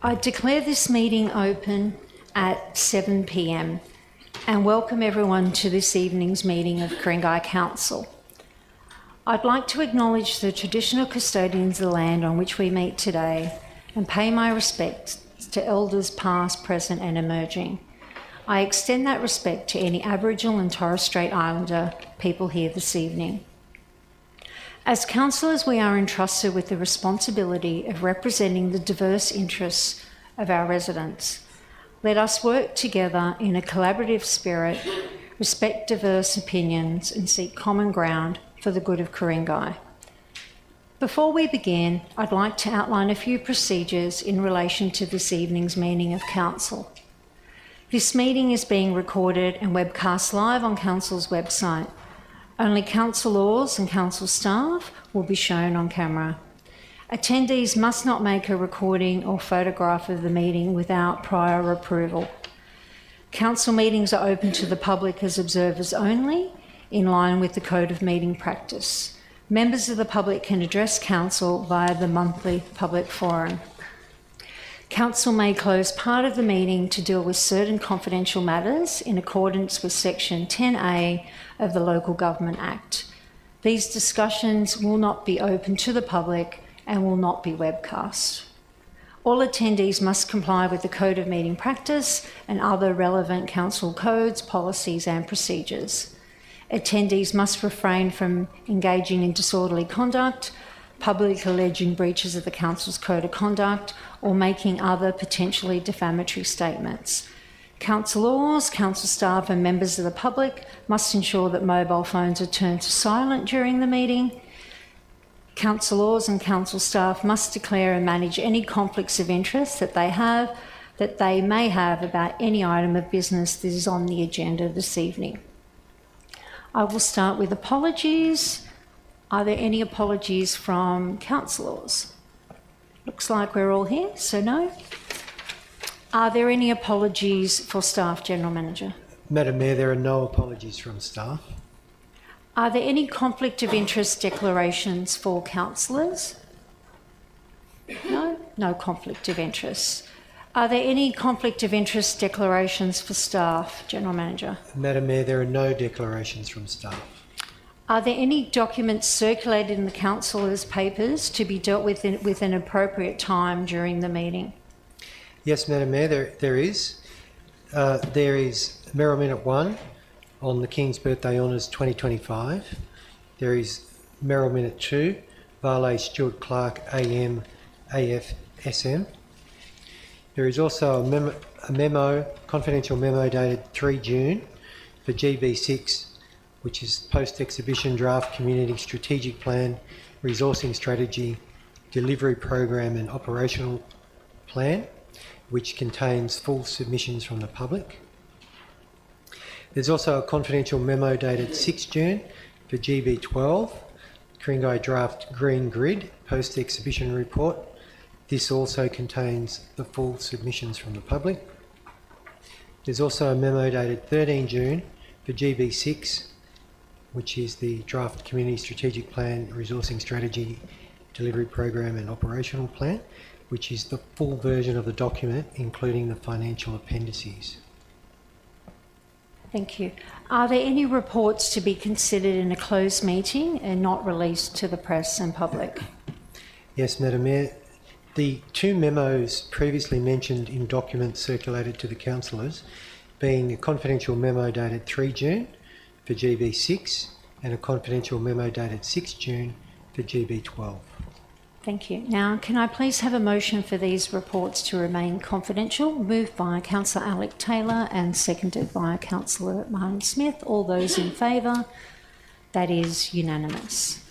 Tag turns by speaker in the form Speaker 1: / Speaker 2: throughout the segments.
Speaker 1: I declare this meeting open at 7 p.m. and welcome everyone to this evening's meeting of Ku-ring-gai Council. I'd like to acknowledge the traditional custodians of the land on which we meet today and pay my respects to elders past, present and emerging. I extend that respect to any Aboriginal and Torres Strait Islander people here this evening. As councillors, we are entrusted with the responsibility of representing the diverse interests of our residents. Let us work together in a collaborative spirit, respect diverse opinions and seek common ground for the good of Ku-ring-gai. Before we begin, I'd like to outline a few procedures in relation to this evening's meeting of Council. This meeting is being recorded and webcast live on Council's website. Only councillors and council staff will be shown on camera. Attendees must not make a recording or photograph of the meeting without prior approval. Council meetings are open to the public as observers only, in line with the Code of Meeting Practice. Members of the public can address Council via the monthly public forum. Council may close part of the meeting to deal with certain confidential matters in accordance with Section 10A of the Local Government Act. These discussions will not be open to the public and will not be webcast. All attendees must comply with the Code of Meeting Practice and other relevant council codes, policies and procedures. Attendees must refrain from engaging in disorderly conduct, public alleging breaches of the Council's Code of Conduct or making other potentially defamatory statements. Councillors, council staff and members of the public must ensure that mobile phones are turned to silent during the meeting. Councillors and council staff must declare and manage any conflicts of interest that they may have about any item of business that is on the agenda this evening. I will start with apologies. Are there any apologies from councillors? Looks like we're all here, so no. Are there any apologies for staff, General Manager?
Speaker 2: Madam Mayor, there are no apologies from staff.
Speaker 1: Are there any conflict of interest declarations for councillors? No? No conflict of interest. Are there any conflict of interest declarations for staff, General Manager?
Speaker 2: Madam Mayor, there are no declarations from staff.
Speaker 1: Are there any documents circulated in the councillors' papers to be dealt with with an appropriate time during the meeting?
Speaker 2: Yes, Madam Mayor, there is. There is Merrill Minute 1 on the King's Birthday Honours 2025. There is Merrill Minute 2, Varley Stuart Clark AM AF SM. There is also a confidential memo dated 3 June for GB6, which is post-exhibition draft community strategic plan, resourcing strategy, delivery program and operational plan, which contains full submissions from the public. There's also a confidential memo dated 6 June for GB12, Ku-ring-gai draft green grid post-exhibition report. This also contains the full submissions from the public. There's also a memo dated 13 June for GB6, which is the draft community strategic plan, resourcing strategy, delivery program and operational plan, which is the full version of the document, including the financial appendices.
Speaker 1: Thank you. Are there any reports to be considered in a closed meeting and not released to the press and public?
Speaker 2: Yes, Madam Mayor. The two memos previously mentioned in documents circulated to the councillors, being a confidential memo dated 3 June for GB6 and a confidential memo dated 6 June for GB12.
Speaker 1: Thank you. Now, can I please have a motion for these reports to remain confidential? Moved by Councillor Alec Taylor and seconded by Councillor Martin Smith. All those in favour? That is unanimous.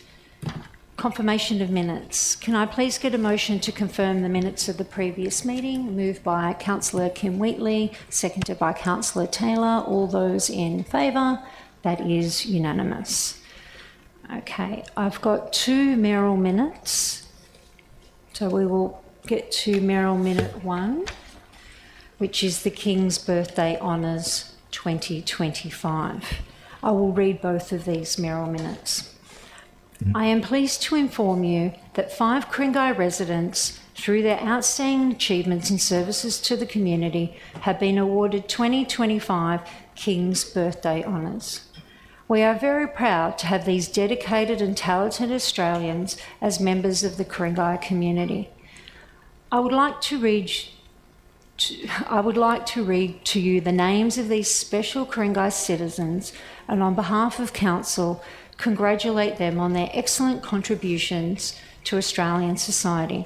Speaker 1: Confirmation of minutes. Can I please get a motion to confirm the minutes of the previous meeting? Moved by Councillor Kim Wheatley, seconded by Councillor Taylor. All those in favour? That is unanimous. Okay, I've got 2 Merrill minutes. So we will get to Merrill Minute 1, which is the King's Birthday Honours 2025. I will read both of these Merrill minutes. I am pleased to inform you that 5 Ku-ring-gai residents through their outstanding achievements in services to the community, have been awarded 2025 King's Birthday Honours. We are very proud to have these dedicated and talented Australians as members of the Ku-ring-gai community. I would like to read to you the names of these special Ku-ring-gai citizens, and on behalf of Council, congratulate them on their excellent contributions to Australian society.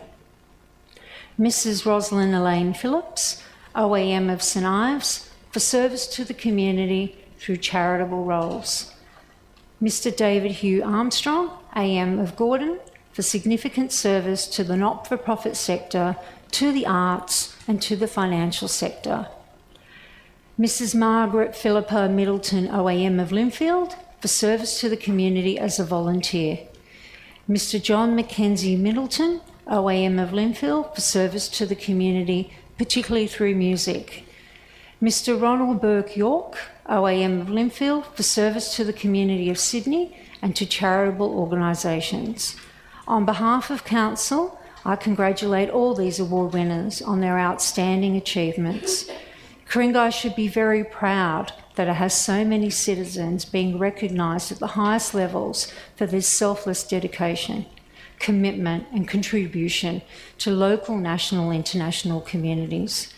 Speaker 1: Mrs. Rosalind Elaine Phillips, OAM of St Ives, for service to the community through charitable roles. Mr. David Hugh Armstrong, AM of Gordon, for significant service to the not-for-profit sector, to the arts and to the financial sector. Mrs. Margaret Philippa Middleton, OAM of Linfield, for service to the community as a volunteer. Mr. John Mackenzie Middleton, OAM of Linfield, for service to the community, particularly through music. Mr. Ronald Burke York, OAM of Linfield, for service to the community of Sydney and to charitable organisations. On behalf of Council, I congratulate all these award winners on their outstanding achievements. Ku-ring-gai should be very proud that it has so many citizens being recognised at the highest levels for their selfless dedication, commitment and contribution to local, national, international communities.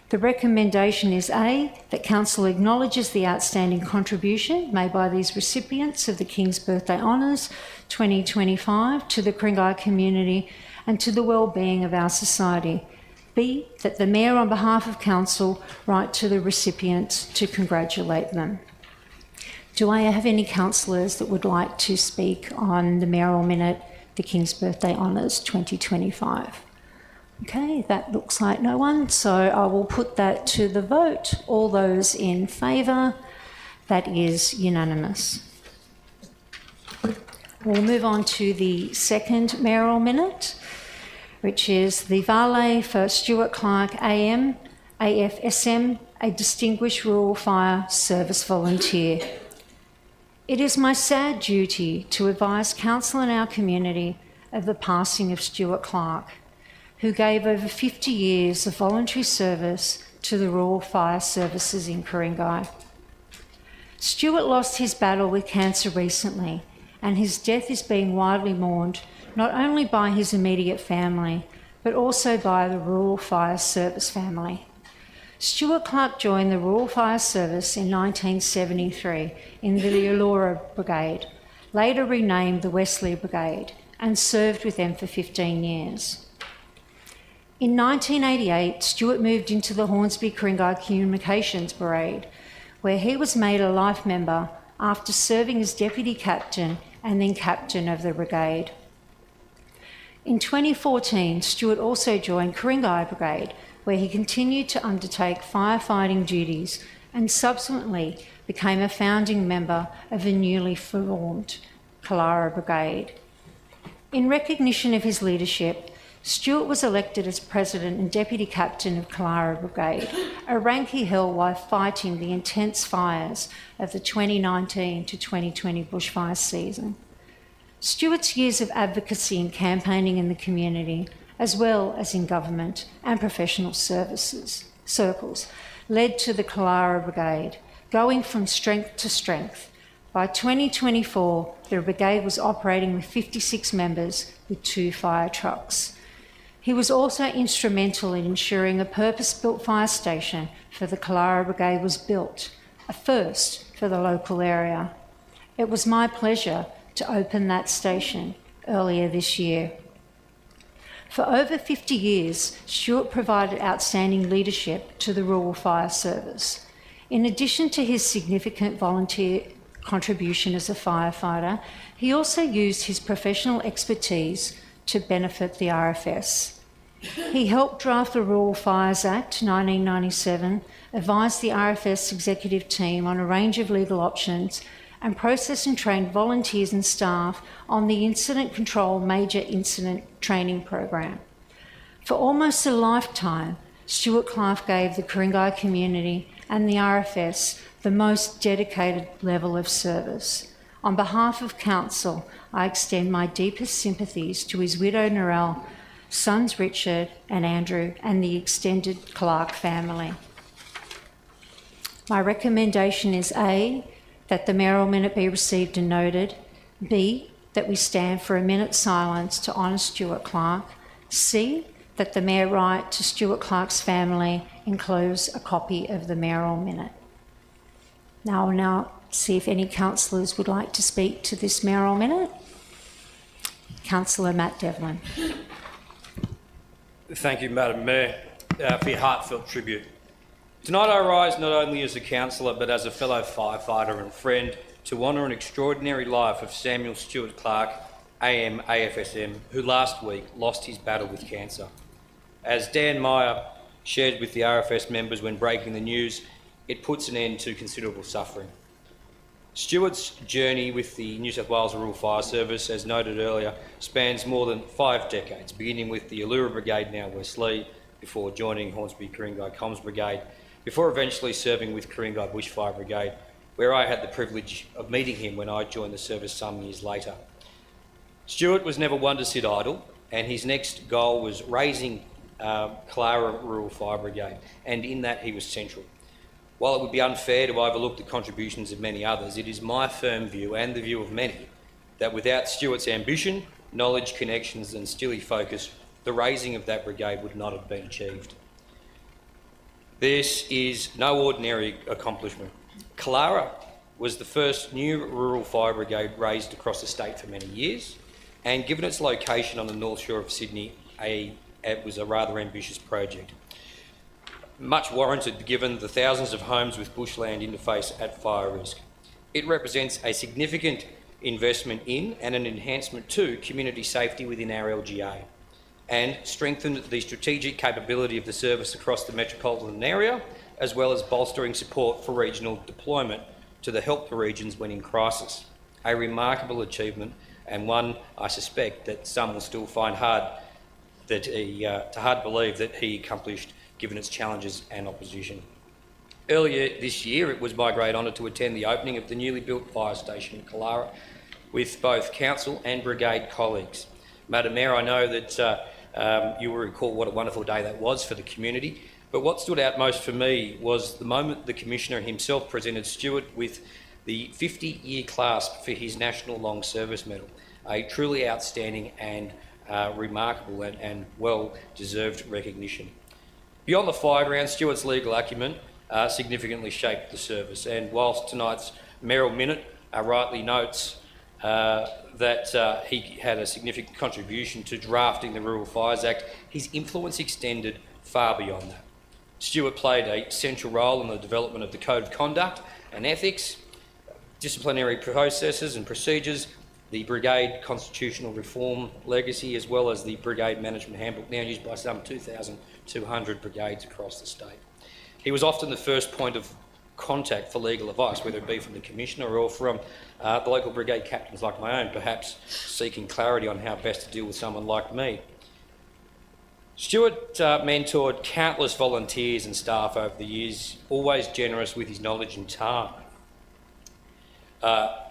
Speaker 1: The recommendation is A, that Council acknowledges the outstanding contribution made by these recipients of the King's Birthday Honours 2025 to the Ku-ring-gai community and to the well-being of our society. B, that the Mayor on behalf of Council write to the recipients to congratulate them. Do I have any councillors that would like to speak on the Mayoral Minute, the King's Birthday Honours 2025? Okay, that looks like no one, so I will put that to the vote. All those in favour? That is unanimous. We'll move on to the second Mayoral Minute, which is the valet for Stuart Clark AM, AFSM, a Distinguished Rural Fire Service Volunteer. It is my sad duty to advise Council and our community of the passing of Stuart Clark, who gave over 50 years of voluntary service to the rural fire services in Ku-ring-gai. Stuart lost his battle with cancer recently, and his death is being widely mourned not only by his immediate family, but also by the Rural Fire Service family. Stuart Clark joined the Rural Fire Service in 1973 in the Leilura Brigade, later renamed the Wesley Brigade, and served with them for 15 years. In 1988, Stuart moved into the Hornsby Ku-ring-gai Communications Brigade, where he was made a life member after serving as Deputy Captain and then Captain of the Brigade. In 2014, Stuart also joined Ku-ring-gai Brigade, where he continued to undertake firefighting duties and subsequently became a founding member of the newly formed Kalara Brigade. In recognition of his leadership, Stuart was elected as President and Deputy Captain of Kalara Brigade, a rank he held while fighting the intense fires of the 2019 to 2020 bushfire season. Stuart's years of advocacy and campaigning in the community, as well as in government and professional services circles, led to the Kalara Brigade, going from strength to strength. By 2024, the brigade was operating with 56 members with 2 fire trucks. He was also instrumental in ensuring a purpose-built fire station for the Kalara Brigade was built, a first for the local area. It was my pleasure to open that station earlier this year. For over 50 years, Stuart provided outstanding leadership to the Rural Fire Service. In addition to his significant volunteer contribution as a firefighter, he also used his professional expertise to benefit the RFS. He helped draft the Rural Fires Act 1997, advised the RFS executive team on a range of legal options, and processed and trained volunteers and staff on the Incident Control Major Incident Training Program. For almost a lifetime, Stuart Clark gave the Ku-ring-gai community and the RFS the most dedicated level of service. On behalf of Council, I extend my deepest sympathies to his widow Narelle, sons Richard and Andrew, and the extended Clark family. My recommendation is A, that the mayoral minute be received and noted, B, that we stand for a minute's silence to honour Stuart Clark, C, that the mayor write to Stuart Clark's family enclose a copy of the mayoral minute. Now I'll now see if any councillors would like to speak to this mayoral minute. Councillor Matt Devlin.
Speaker 3: Thank you, Madam Mayor, for your heartfelt tribute. Tonight I rise not only as a councillor but as a fellow firefighter and friend to honour an extraordinary life of Samuel Stuart Clark, AM AFSM, who last week lost his battle with cancer. As Dan Meyer shared with the RFS members when breaking the news, it puts an end to considerable suffering. Stuart's journey with the New South Wales Rural Fire Service, as noted earlier, spans more than 5 decades, beginning with the Allura Brigade, now Westleigh, before joining Hornsby Ku-ring-gai Comms Brigade, before eventually serving with Ku-ring-gai Bushfire Brigade, where I had the privilege of meeting him when I joined the service some years later. Stuart was never one to sit idle, and his next goal was raising Clara Rural Fire Brigade, and in that he was central. While it would be unfair to overlook the contributions of many others, it is my firm view, and the view of many, that without Stuart's ambition, knowledge, connections and steely focus, the raising of that brigade would not have been achieved. This is no ordinary accomplishment. Clara was the first new rural fire brigade raised across the state for many years, and given its location on the north shore of Sydney, it was a rather ambitious project. Much warranted given the thousands of homes with bushland interface at fire risk. It represents a significant investment in and an enhancement to community safety within our LGA, and strengthened the strategic capability of the service across the metropolitan area, as well as bolstering support for regional deployment to help the regions when in crisis. A remarkable achievement, and one I suspect that some will still find hard to believe that he accomplished, given its challenges and opposition. Earlier this year, it was my great honour to attend the opening of the newly built fire station in Clara with both council and brigade colleagues. Madam Mayor, I know that you will recall what a wonderful day that was for the community, but what stood out most for me was the moment the Commissioner himself presented Stuart with the 50-year clasp for his National Long Service Medal, a truly outstanding and remarkable and well-deserved recognition. Beyond the fireground, Stuart's legal acumen significantly shaped the service, and whilst tonight's mayoral minute rightly notes that he had a significant contribution to drafting the Rural Fires Act, his influence extended far beyond that. Stuart played a central role in the development of the Code of Conduct and Ethics, disciplinary processes and procedures, the Brigade Constitutional Reform legacy, as well as the Brigade Management Handbook, now used by some 2,200 brigades across the state. He was often the first point of contact for legal advice, whether it be from the Commissioner or from the local brigade captains like my own, perhaps seeking clarity on how best to deal with someone like me. Stuart mentored countless volunteers and staff over the years, always generous with his knowledge and time.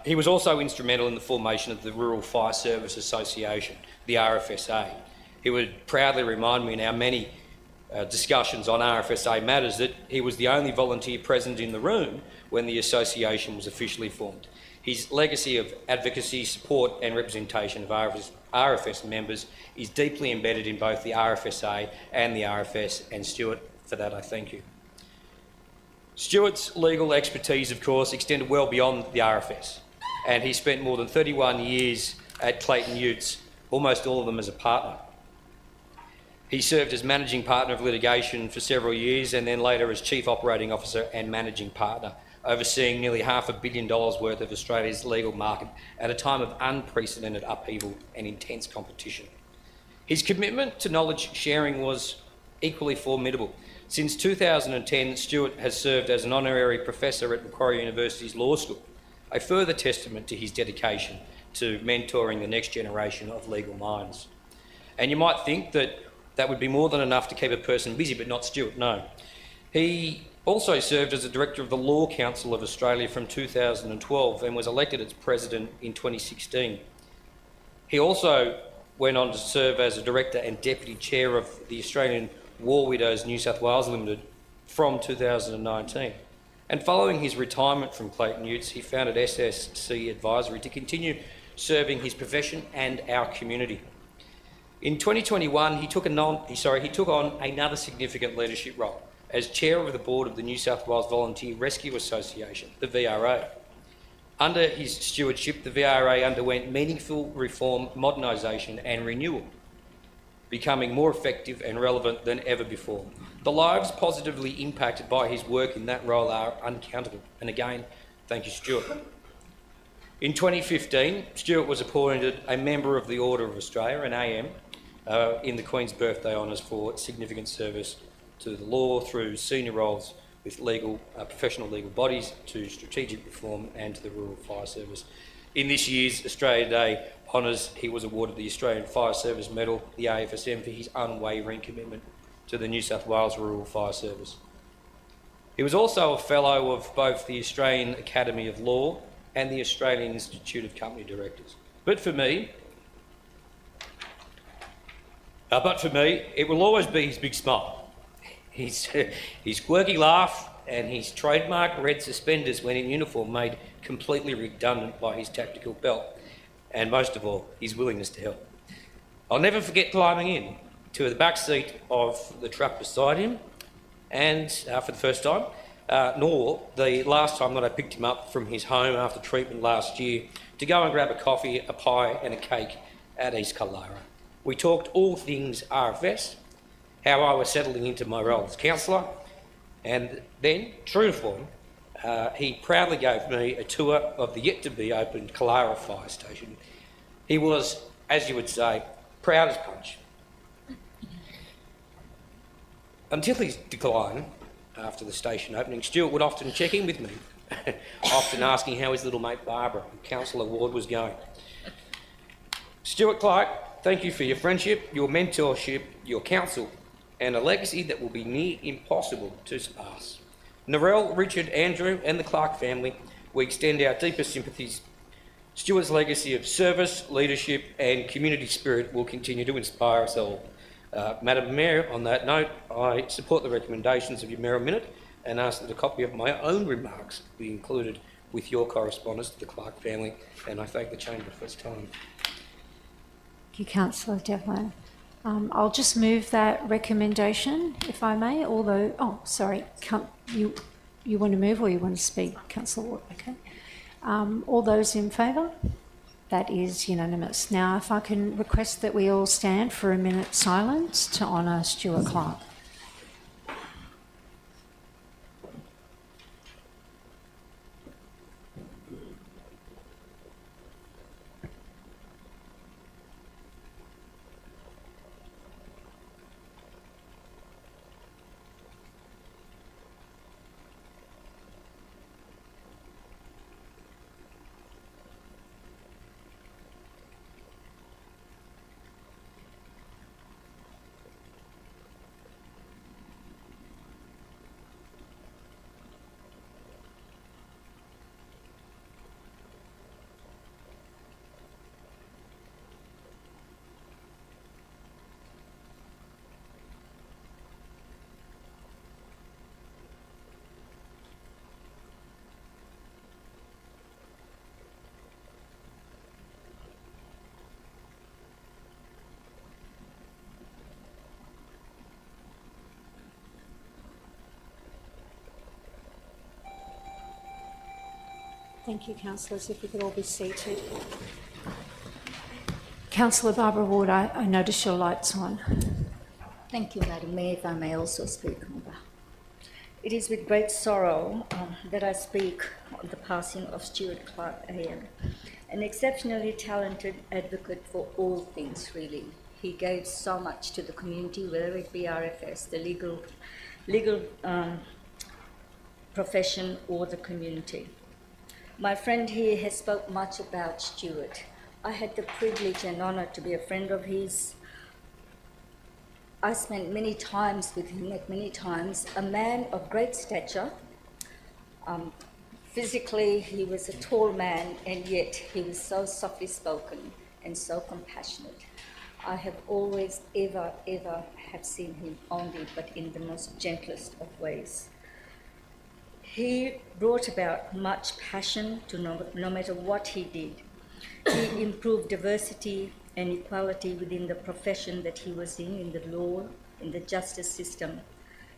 Speaker 3: He was also instrumental in the formation of the Rural Fire Service Association, the RFSA. He would proudly remind me in our many discussions on RFSA matters that he was the only volunteer present in the room when the association was officially formed. His legacy of advocacy, support and representation of RFS members is deeply embedded in both the RFSA and the RFS, and Stuart, for that I thank you. Stuart's legal expertise, of course, extended well beyond the RFS, and he spent more than 31 years at Clayton Utes, almost all of them as a partner. He served as managing partner of litigation for several years, and then later as chief operating officer and managing partner, overseeing nearly $500 million worth of Australia's legal market at a time of unprecedented upheaval and intense competition. His commitment to knowledge sharing was equally formidable. Since 2010, Stuart has served as an honorary professor at Macquarie University's Law School, a further testament to his dedication to mentoring the next generation of legal minds. And you might think that that would be more than enough to keep a person busy, but not Stuart, no. He also served as a director of the Law Council of Australia from 2012 and was elected its president in 2016. He also went on to serve as a director and deputy chair of the Australian War Widows New South Wales Limited from 2019. And following his retirement from Clayton Utes, he founded SSC Advisory to continue serving his profession and our community. In 2021, he took on another significant leadership role as chair of the board of the New South Wales Volunteer Rescue Association, the VRA. Under his stewardship, the VRA underwent meaningful reform, modernisation and renewal, becoming more effective and relevant than ever before. The lives positively impacted by his work in that role are uncountable. And again, thank you, Stuart. In 2015, Stuart was appointed a member of the Order of Australia, an AM, in the Queen's Birthday Honours for significant service to the law through senior roles with professional legal bodies, to strategic reform and to the Rural Fire Service. In this year's Australia Day honours, he was awarded the Australian Fire Service Medal, the AFSM, for his unwavering commitment to the New South Wales Rural Fire Service. He was also a Fellow of both the Australian Academy of Law and the Australian Institute of Company Directors. But for me, it will always be his big smile, his quirky laugh and his trademark red suspenders when in uniform, made completely redundant by his tactical belt, and most of all, his willingness to help. I'll never forget climbing in to the back seat of the truck beside him, and for the first time, nor the last time that I picked him up from his home after treatment last year to go and grab a coffee, a pie and a cake at East Killara. We talked all things RFS, how I was settling into my role as councillor, and then, true to form, he proudly gave me a tour of the yet-to-be-opened Killara Fire Station. He was, as you would say, proud as punch. Until his decline after the station opening, Stuart would often check in with me, often asking how his little mate Barbara, Councillor Ward, was going. Stuart Clark, thank you for your friendship, your mentorship, your counsel, and a legacy that will be near impossible to surpass. Narelle, Richard, Andrew and the Clark family, we extend our deepest sympathies. Stuart's legacy of service, leadership and community spirit will continue to inspire us all. Madam Mayor, on that note, I support the recommendations of your Mayoral Minute and ask that a copy of my own remarks be included with your correspondence to the Clark family, and I thank the Chamber for its time.
Speaker 1: Thank you, Councillor Devlin. I'll just move that recommendation, if I may, although, you want to move or you want to speak, Councillor Ward? Okay. All those in favour? That is unanimous. Now, if I can request that we all stand for a minute's silence to honour Stuart Clark. Thank you, councillors. If we could all be seated. Councillor Barbara Ward, I notice your light's on.
Speaker 4: Thank you, Madam Mayor. If I may also speak on that. It is with great sorrow that I speak on the passing of Stuart Clark AM, an exceptionally talented advocate for all things, really. He gave so much to the community, whether it be RFS, the legal profession or the community. My friend here has spoke much about Stuart. I had the privilege and honour to be a friend of his. I spent many times with him at many times, a man of great stature. Physically, he was a tall man, and yet he was so softly spoken and so compassionate. I have always, ever have seen him only, but in the most gentlest of ways. He brought about much passion to no matter what he did. He improved diversity and equality within the profession that he was in the law, in the justice system,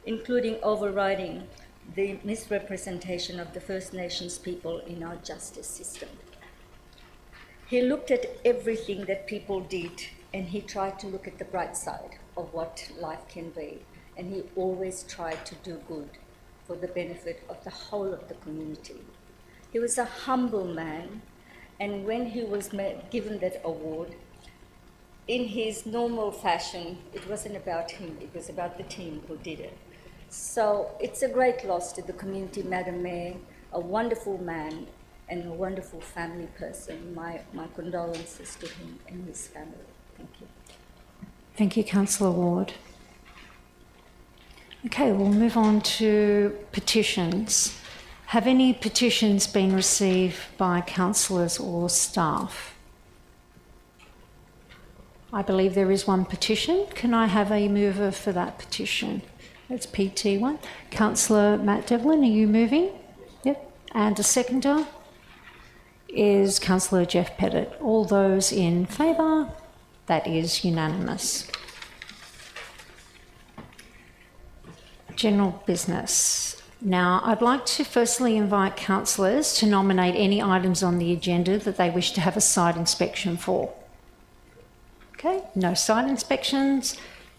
Speaker 4: including overriding the misrepresentation of the First Nations people in our justice system. He looked at everything that people did, and he tried to look at the bright side of what life can be, and he always tried to do good for the benefit of the whole of the community. He was a humble man, and when he was given that award, in his normal fashion, it wasn't about him, it was about the team who did it. So it's a great loss to the community, Madam Mayor, a wonderful man and a wonderful family person. My condolences to him and his family. Thank you.
Speaker 1: Thank you, Councillor Ward. Okay, we'll move on to petitions. Have any petitions been received by councillors or staff? I believe there is one petition. Can I have a mover for that petition? That's PT1. Councillor Matt Devlin, are you moving? Yep. And a seconder is Councillor Jeff Pettit. All those in favour? That is unanimous. General business. Now, I'd like to firstly invite councillors to nominate any items on the agenda that they wish to have a site inspection for. Okay, no site inspections.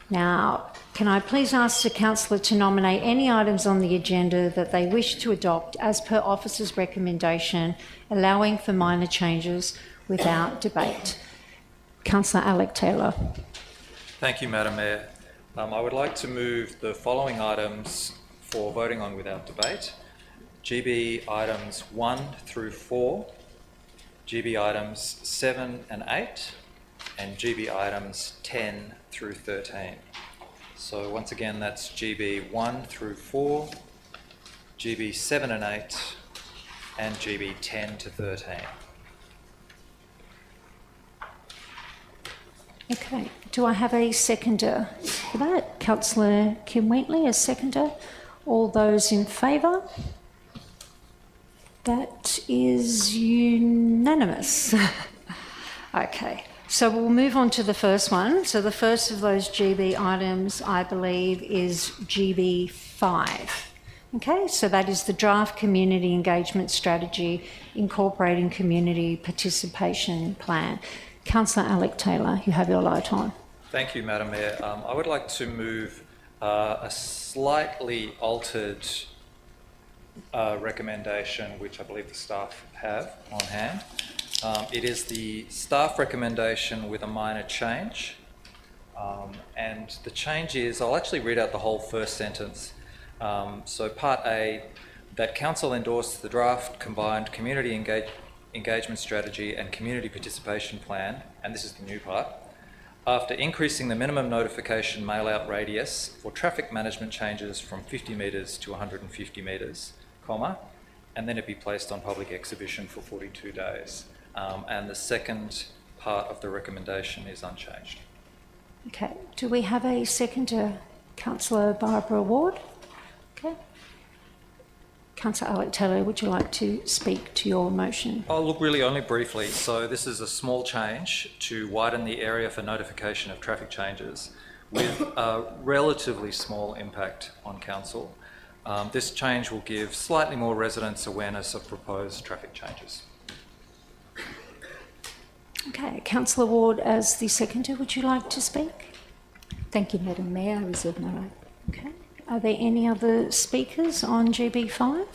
Speaker 1: Now, can I please ask the councillor to nominate any items on the agenda that they wish to adopt as per officer's recommendation, allowing for minor changes without debate? Councillor Alec Taylor.
Speaker 5: Thank you, Madam Mayor. I would like to move the following items for voting on without debate. GB items 1 through 4, GB items 7 and 8, and GB items 10 through 13. So once again, that's GB 1 through 4, GB 7 and 8, and GB 10 to 13.
Speaker 1: Okay, do I have a seconder for that? Councillor Kim Wheatley, a seconder. All those in favour? That is unanimous. Okay, so we'll move on to the first one. So the first of those GB items, I believe, is GB 5. Okay, so that is the draft community engagement strategy incorporating community participation plan. Councillor Alec Taylor, you have your light on.
Speaker 5: Thank you, Madam Mayor. I would like to move a slightly altered recommendation, which I believe the staff have on hand. It is the staff recommendation with a minor change. And the change is, I'll actually read out the whole first sentence. So Part A, that Council endorsed the draft combined community engagement strategy and community participation plan, and this is the new part, after increasing the minimum notification mail-out radius for traffic management changes from 50 metres to 150 metres, comma, and then it be placed on public exhibition for 42 days. And the second part of the recommendation is unchanged.
Speaker 1: Okay, do we have a seconder? Councillor Barbara Ward? Okay. Councillor Alec Taylor, would you like to speak to your motion?
Speaker 5: Oh, look, really only briefly. So this is a small change to widen the area for notification of traffic changes with a relatively small impact on council. This change will give slightly more residents awareness of proposed traffic changes.
Speaker 1: Okay, Councillor Ward, as the seconder, would you like to speak?
Speaker 4: Thank you, Madam Mayor. I reserve my right.
Speaker 1: Okay. Are there any other speakers on GB5?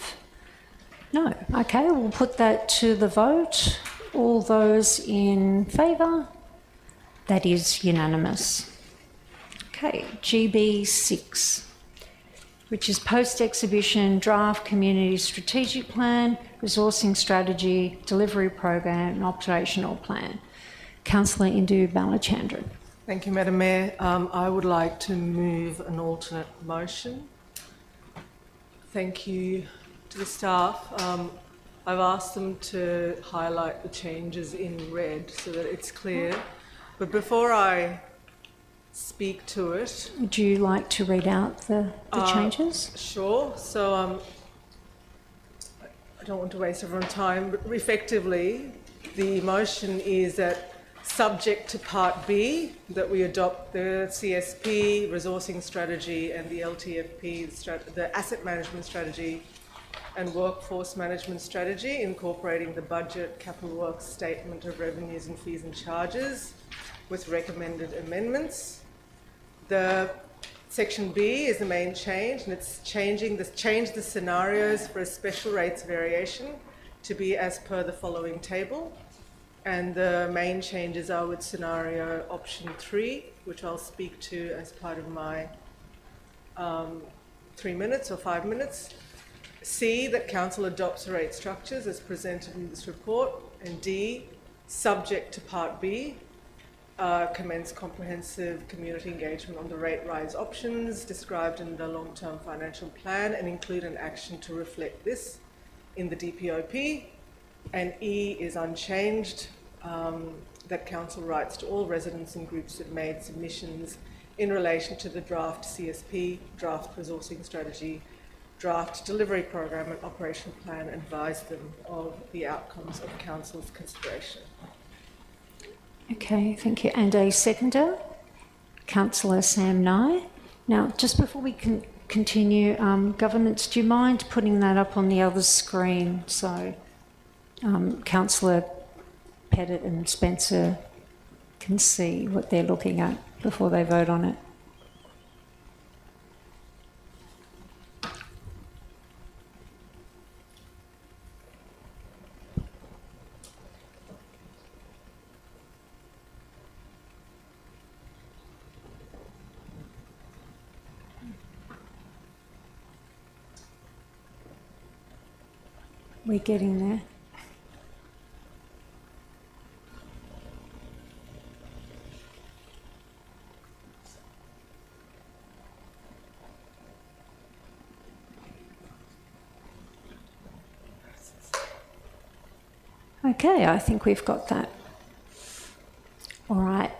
Speaker 1: No. Okay, we'll put that to the vote. All those in favour? That is unanimous. Okay, GB6, which is post-exhibition draft community strategic plan, resourcing strategy, delivery program and operational plan. Councillor Indu Balachandran.
Speaker 6: Thank you, Madam Mayor. I would like to move an alternate motion. Thank you to the staff. I've asked them to highlight the changes in red so that it's clear. But before I speak to it,
Speaker 1: Would you like to read out the changes?
Speaker 6: sure. So I don't want to waste everyone's time, but effectively, the motion is that subject to Part B, that we adopt the CSP, resourcing strategy, and the LTFP, the asset management strategy and workforce management strategy, incorporating the budget, capital works statement of revenues and fees and charges with recommended amendments. The Section B is the main change, and it's change the scenarios for a special rates variation to be as per the following table. And the main changes are with scenario option 3, which I'll speak to as part of my 3 minutes or 5 minutes. C, that council adopts rate structures as presented in this report. And D, subject to Part B, commence comprehensive community engagement on the rate rise options described in the long-term financial plan and include an action to reflect this in the DPOP. And E is unchanged, that council writes to all residents and groups that made submissions in relation to the draft CSP, draft resourcing strategy, draft delivery program and operational plan, advise them of the outcomes of council's consideration.
Speaker 1: Okay, thank you. And a seconder, Councillor Sam Nye. Now, just before we can continue, governance, do you mind putting that up on the other screen so Councillor Pettit and Spencer can see what they're looking at before they vote on it? We're getting there. Okay, I think we've got that. All right.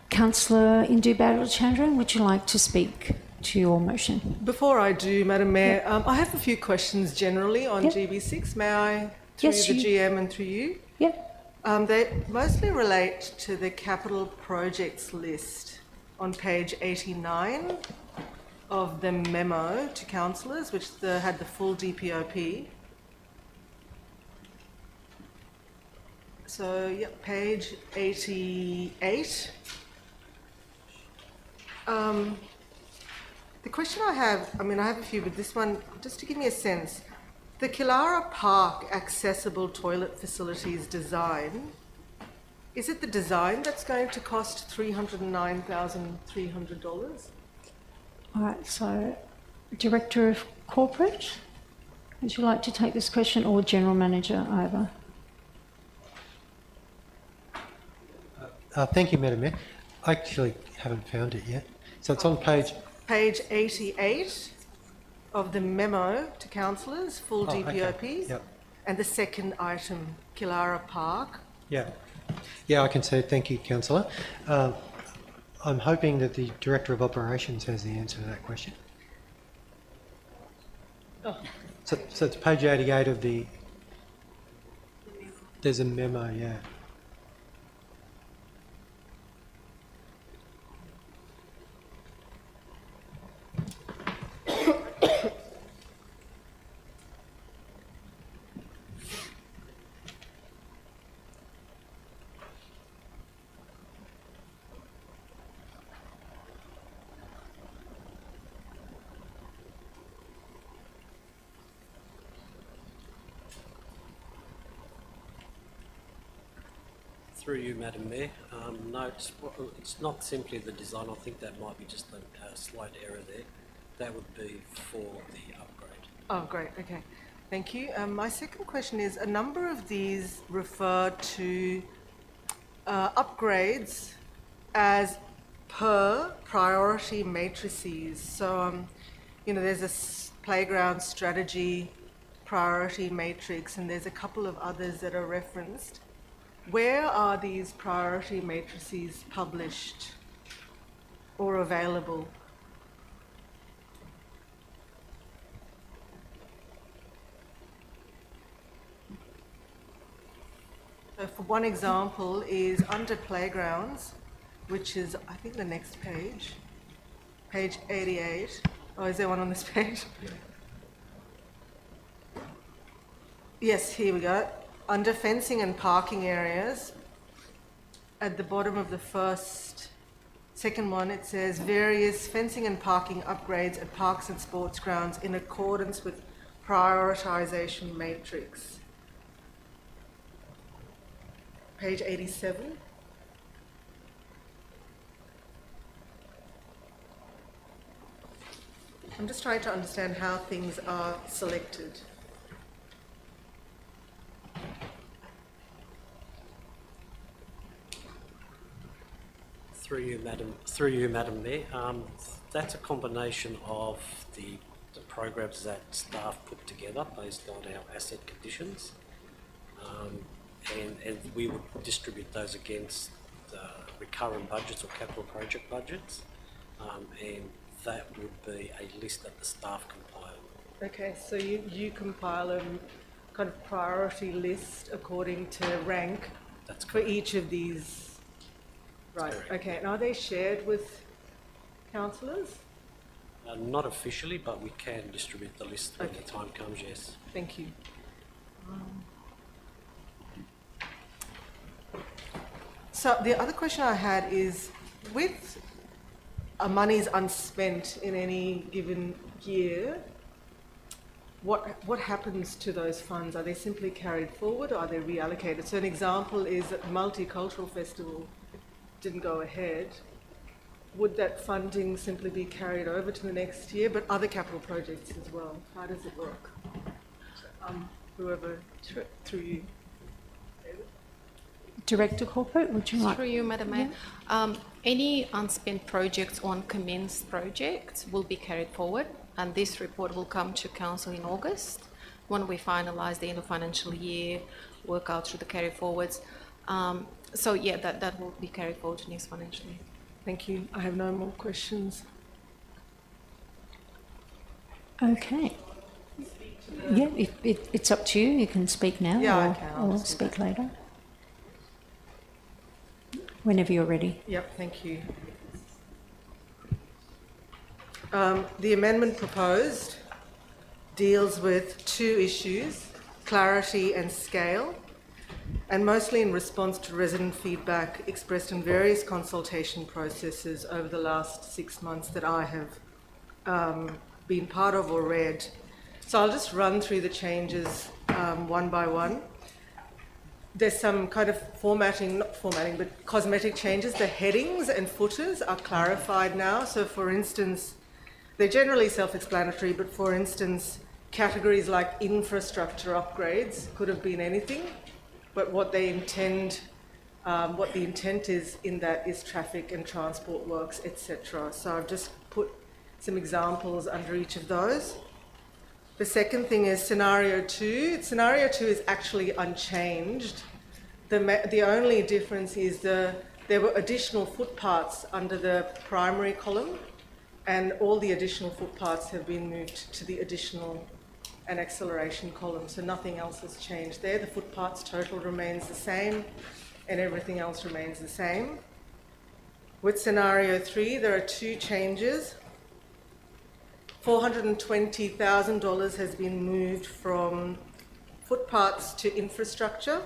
Speaker 1: Councillor Indu Chandran, would you like to speak to your motion?
Speaker 6: Before I do, Madam Mayor, I have a few questions generally on GB6. May I, through
Speaker 1: Yes,
Speaker 6: the GM and through you?
Speaker 1: Yep.
Speaker 6: They mostly relate to the capital projects list on page 89 of the memo to councillors, which had the full DPOP. So, yep, page 88. The question I have a few, but this one, just to give me a sense, the Killara Park accessible toilet facilities design, is it the design that's going to cost $309,300?
Speaker 1: All right, so Director of Corporate, would you like to take this question, or General Manager, either?
Speaker 2: Thank you, Madam Mayor. I actually haven't found it yet. So it's on page
Speaker 6: 88 of the memo to councillors, full DPOP.
Speaker 2: Okay. Yep.
Speaker 6: And the second item, Killara Park.
Speaker 2: Yeah. Yeah, I can say thank you, Councillor. I'm hoping that the Director of Operations has the answer to that question.
Speaker 6: Oh.
Speaker 2: So it's page 88 of the... There's a memo, yeah.
Speaker 7: Through you, Madam Mayor. No, it's not simply the design. I think that might be just a slight error there. That would be for the upgrade.
Speaker 6: Oh, great. Okay. Thank you. My second question is, a number of these refer to upgrades as per priority matrices. So, there's a playground strategy priority matrix, and there's a couple of others that are referenced. Where are these priority matrices published or available? So for one example is under playgrounds, which is, I think, the next page, page 88. Oh, is there one on this page? Yes, here we go. Under fencing and parking areas, at the bottom of the second one, it says various fencing and parking upgrades at parks and sports grounds in accordance with prioritisation matrix. Page 87. I'm just trying to understand how things are selected.
Speaker 7: Through you, Madam Mayor. That's a combination of the programs that staff put together based on our asset conditions, and we would distribute those against recurrent budgets or capital project budgets, and that would be a list that the staff compile.
Speaker 6: Okay, so you compile a kind of priority list according to rank
Speaker 7: That's
Speaker 6: for
Speaker 7: correct.
Speaker 6: each of these. Right,
Speaker 7: Correct.
Speaker 6: okay. And are they shared with councillors?
Speaker 7: Not officially, but we can distribute the list when the time comes, yes.
Speaker 6: Thank you. So the other question I had is, with monies unspent in any given year, what happens to those funds? Are they simply carried forward or are they reallocated? So an example is that the Multicultural Festival didn't go ahead. Would that funding simply be carried over to the next year, but other capital projects as well? How does it work? Whoever, through you.
Speaker 1: Director Corporate, would you like?
Speaker 8: Through you, Madam Mayor. Any unspent projects or uncommenced projects will be carried forward, and this report will come to Council in August when we finalise the end of financial year, work out through the carry forwards. So yeah, that will be carried forward to next financial year.
Speaker 6: Thank you. I have no more questions.
Speaker 1: Okay. Yeah, it's up to you. You can speak now
Speaker 6: Yeah, I
Speaker 1: or,
Speaker 6: can. I'll
Speaker 1: or
Speaker 6: just do
Speaker 1: speak later. Whenever you're ready.
Speaker 6: Yep, thank you. The amendment proposed deals with two issues, clarity and scale, and mostly in response to resident feedback expressed in various consultation processes over the last 6 months that I have been part of or read. So I'll just run through the changes one by one. There's some kind of not formatting, but cosmetic changes. The headings and footers are clarified now. So for instance, they're generally self-explanatory, but for instance, categories like infrastructure upgrades could have been anything, but what the intent is in that is traffic and transport works, etc. So I've just put some examples under each of those. The second thing is scenario 2. Scenario 2 is actually unchanged. The only difference is there were additional footpaths under the primary column, and all the additional footpaths have been moved to the additional and acceleration column, so nothing else has changed there. The footpaths total remains the same, and everything else remains the same. With scenario 3, there are two changes. $420,000 has been moved from footpaths to infrastructure,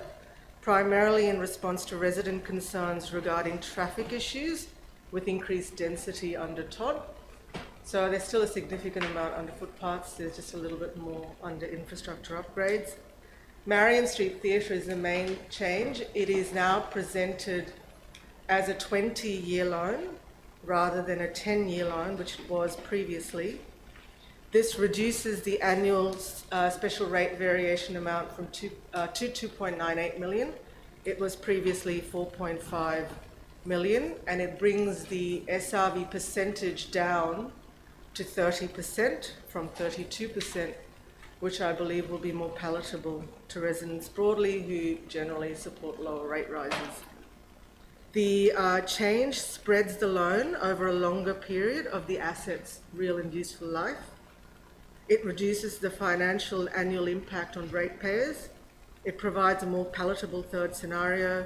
Speaker 6: primarily in response to resident concerns regarding traffic issues with increased density under Todd. So there's still a significant amount under footpaths, there's just a little bit more under infrastructure upgrades. Marion Street Theatre is the main change. It is now presented as a 20-year loan rather than a 10-year loan, which it was previously. This reduces the annual special rate variation amount from to 2.98 million. It was previously 4.5 million, and it brings the SRV percentage down to 30% from 32%. which I believe will be more palatable to residents broadly who generally support lower rate rises. The change spreads the loan over a longer period of the asset's real and useful life. It reduces the financial annual impact on ratepayers. It provides a more palatable third scenario,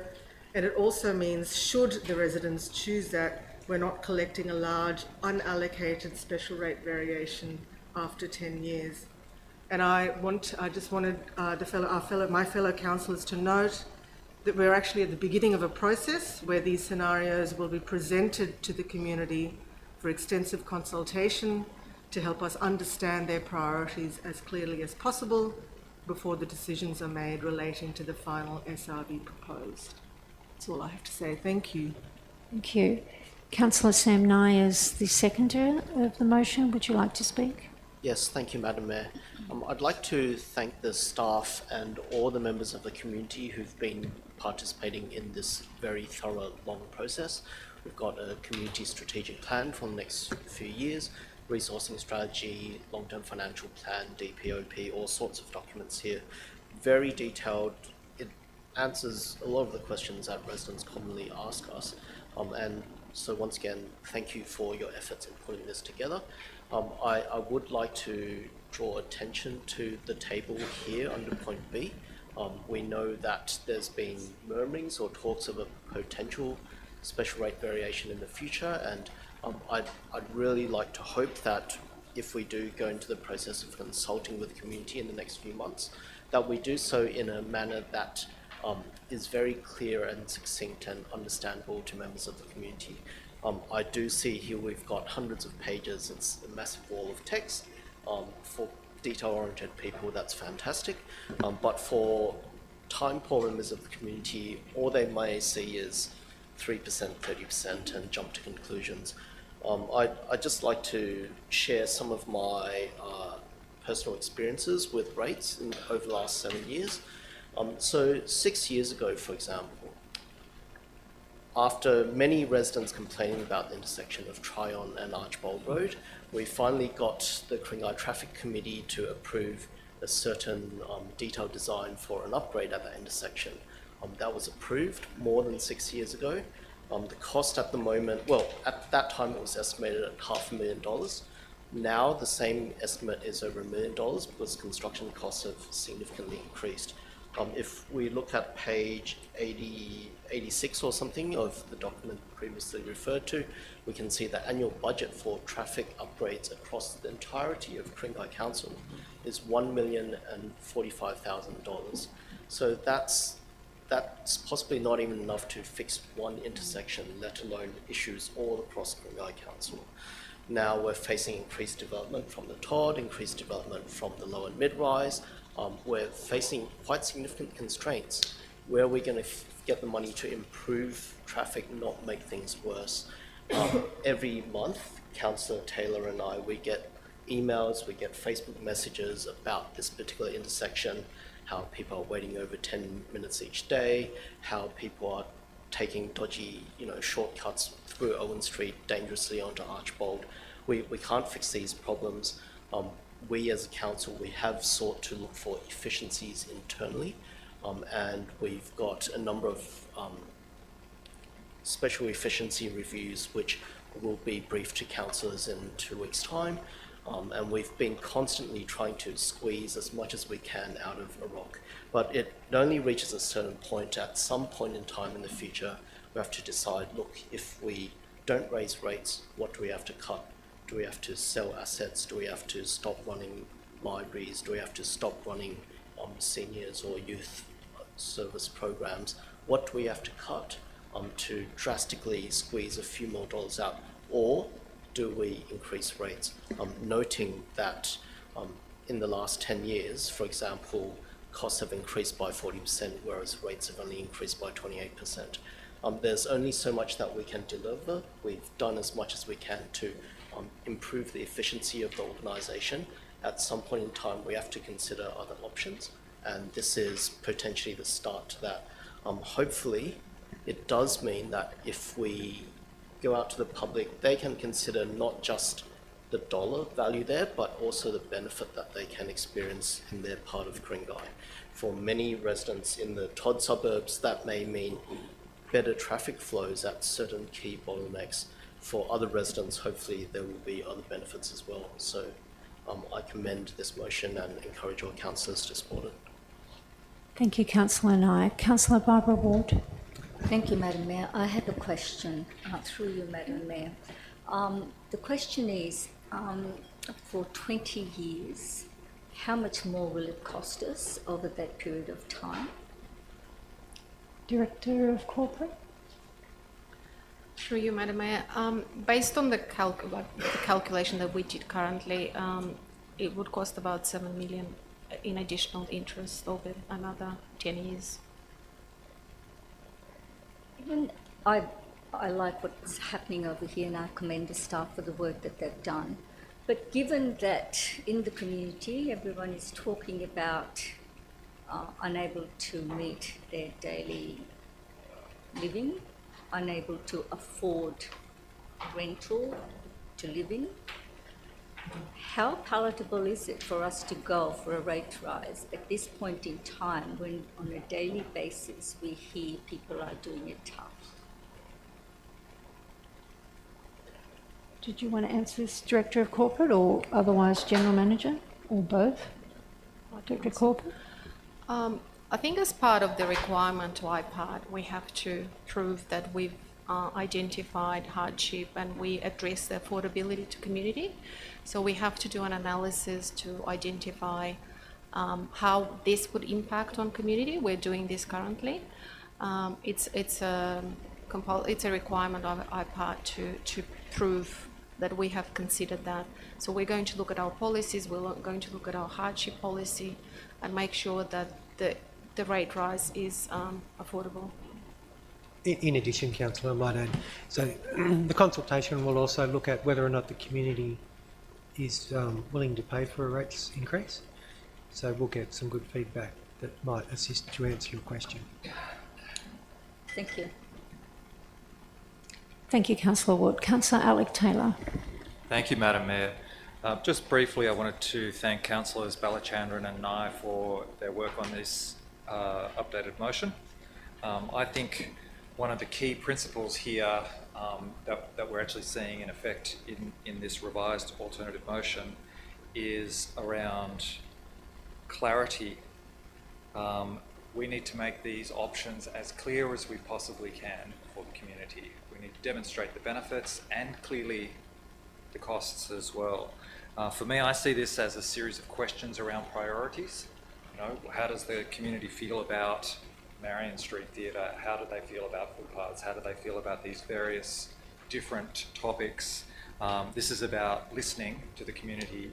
Speaker 6: and it also means, should the residents choose that, we're not collecting a large unallocated special rate variation after 10 years. And I just wanted my fellow councillors to note that we're actually at the beginning of a process where these scenarios will be presented to the community for extensive consultation to help us understand their priorities as clearly as possible before the decisions are made relating to the final SRV proposed. That's all I have to say. Thank you.
Speaker 1: Thank you. Councillor Sam Nye is the seconder of the motion. Would you like to speak?
Speaker 9: Yes, thank you, Madam Mayor. I'd like to thank the staff and all the members of the community who've been participating in this very thorough, long process. We've got a community strategic plan for the next few years, resourcing strategy, long-term financial plan, DPOP, all sorts of documents here. Very detailed. It answers a lot of the questions that residents commonly ask us. And so once again, thank you for your efforts in putting this together. I would like to draw attention to the table here under point B. We know that there's been murmurings or talks of a potential special rate variation in the future, and I'd really like to hope that if we do go into the process of consulting with the community in the next few months, that we do so in a manner that is very clear and succinct and understandable to members of the community. I do see here we've got hundreds of pages. It's a massive wall of text. For detail-oriented people, that's fantastic. But for time-poor members of the community, all they may see is 3%, 30% and jump to conclusions. I'd just like to share some of my personal experiences with rates over the last 7 years. So 6 years ago, for example, after many residents complaining about the intersection of Tryon and Archbold Road, we finally got the Ku-ring-gai Traffic Committee to approve a certain detailed design for an upgrade at that intersection. That was approved more than 6 years ago. The cost at the moment, well, at that time it was estimated at $500,000. Now the same estimate is over $1 million because construction costs have significantly increased. If we look at page 86 or something of the document previously referred to, we can see the annual budget for traffic upgrades across the entirety of Ku-ring-gai Council is $1,045,000. So that's possibly not even enough to fix one intersection, let alone issues all across Ku-ring-gai Council. Now we're facing increased development from the Todd, increased development from the low and mid-rise. We're facing quite significant constraints. Where are we going to get the money to improve traffic, not make things worse? Every month, Councillor Taylor and I, we get emails, we get Facebook messages about this particular intersection, how people are waiting over 10 minutes each day, how people are taking dodgy, shortcuts through Owen Street dangerously onto Archbold. We can't fix these problems. We as a council, we have sought to look for efficiencies internally, and we've got a number of special efficiency reviews which will be briefed to councillors in 2 weeks' time, and we've been constantly trying to squeeze as much as we can out of a rock. But it only reaches a certain point. At some point in time in the future, we have to decide, look, if we don't raise rates, what do we have to cut? Do we have to sell assets? Do we have to stop running libraries? Do we have to stop running seniors or youth service programs? What do we have to cut to drastically squeeze a few more dollars out? Or do we increase rates? Noting that in the last 10 years, for example, costs have increased by 40%, whereas rates have only increased by 28%. There's only so much that we can deliver. We've done as much as we can to improve the efficiency of the organisation. At some point in time, we have to consider other options, and this is potentially the start to that. Hopefully, it does mean that if we go out to the public, they can consider not just the dollar value there, but also the benefit that they can experience in their part of Ku-ring-gai. For many residents in the Todd suburbs, that may mean better traffic flows at certain key bottlenecks. For other residents, hopefully there will be other benefits as well. So I commend this motion and encourage all councillors to support it.
Speaker 1: Thank you, Councillor Nye. Councillor Barbara Ward.
Speaker 4: Thank you, Madam Mayor. I have a question through you, Madam Mayor. The question is, for 20 years, how much more will it cost us over that period of time?
Speaker 1: Director of Corporate.
Speaker 8: Through you, Madam Mayor. Based on the calculation that we did currently, it would cost about 7 million in additional interest over another 10 years.
Speaker 4: Even I like what's happening over here, and I commend the staff for the work that they've done. But given that in the community everyone is talking about unable to meet their daily living, unable to afford rental to live in, how palatable is it for us to go for a rate rise at this point in time when on a daily basis we hear people are doing it tough?
Speaker 1: Did you want to answer this, Director of Corporate, or otherwise General Manager, or both? Director of Corporate?
Speaker 8: I think as part of the requirement to IPART, we have to prove that we've identified hardship and we address the affordability to community. So we have to do an analysis to identify how this would impact on community. We're doing this currently. It's a requirement of IPART to prove that we have considered that. So we're going to look at our policies, we're going to look at our hardship policy and make sure that the rate rise is affordable.
Speaker 2: In addition, Councillor, I might add, so the consultation will also look at whether or not the community is willing to pay for a rates increase. So we'll get some good feedback that might assist to answer your question.
Speaker 4: Thank you.
Speaker 1: Thank you, Councillor Ward. Councillor Alec Taylor.
Speaker 5: Thank you, Madam Mayor. Just briefly, I wanted to thank Councillors Balachandran and Nye for their work on this updated motion. I think one of the key principles here that we're actually seeing in effect in this revised alternative motion is around clarity. We need to make these options as clear as we possibly can for the community. We need to demonstrate the benefits and clearly the costs as well. For me, I see this as a series of questions around priorities. You know, how does the community feel about Marion Street Theatre? How do they feel about footpaths? How do they feel about these various different topics? This is about listening to the community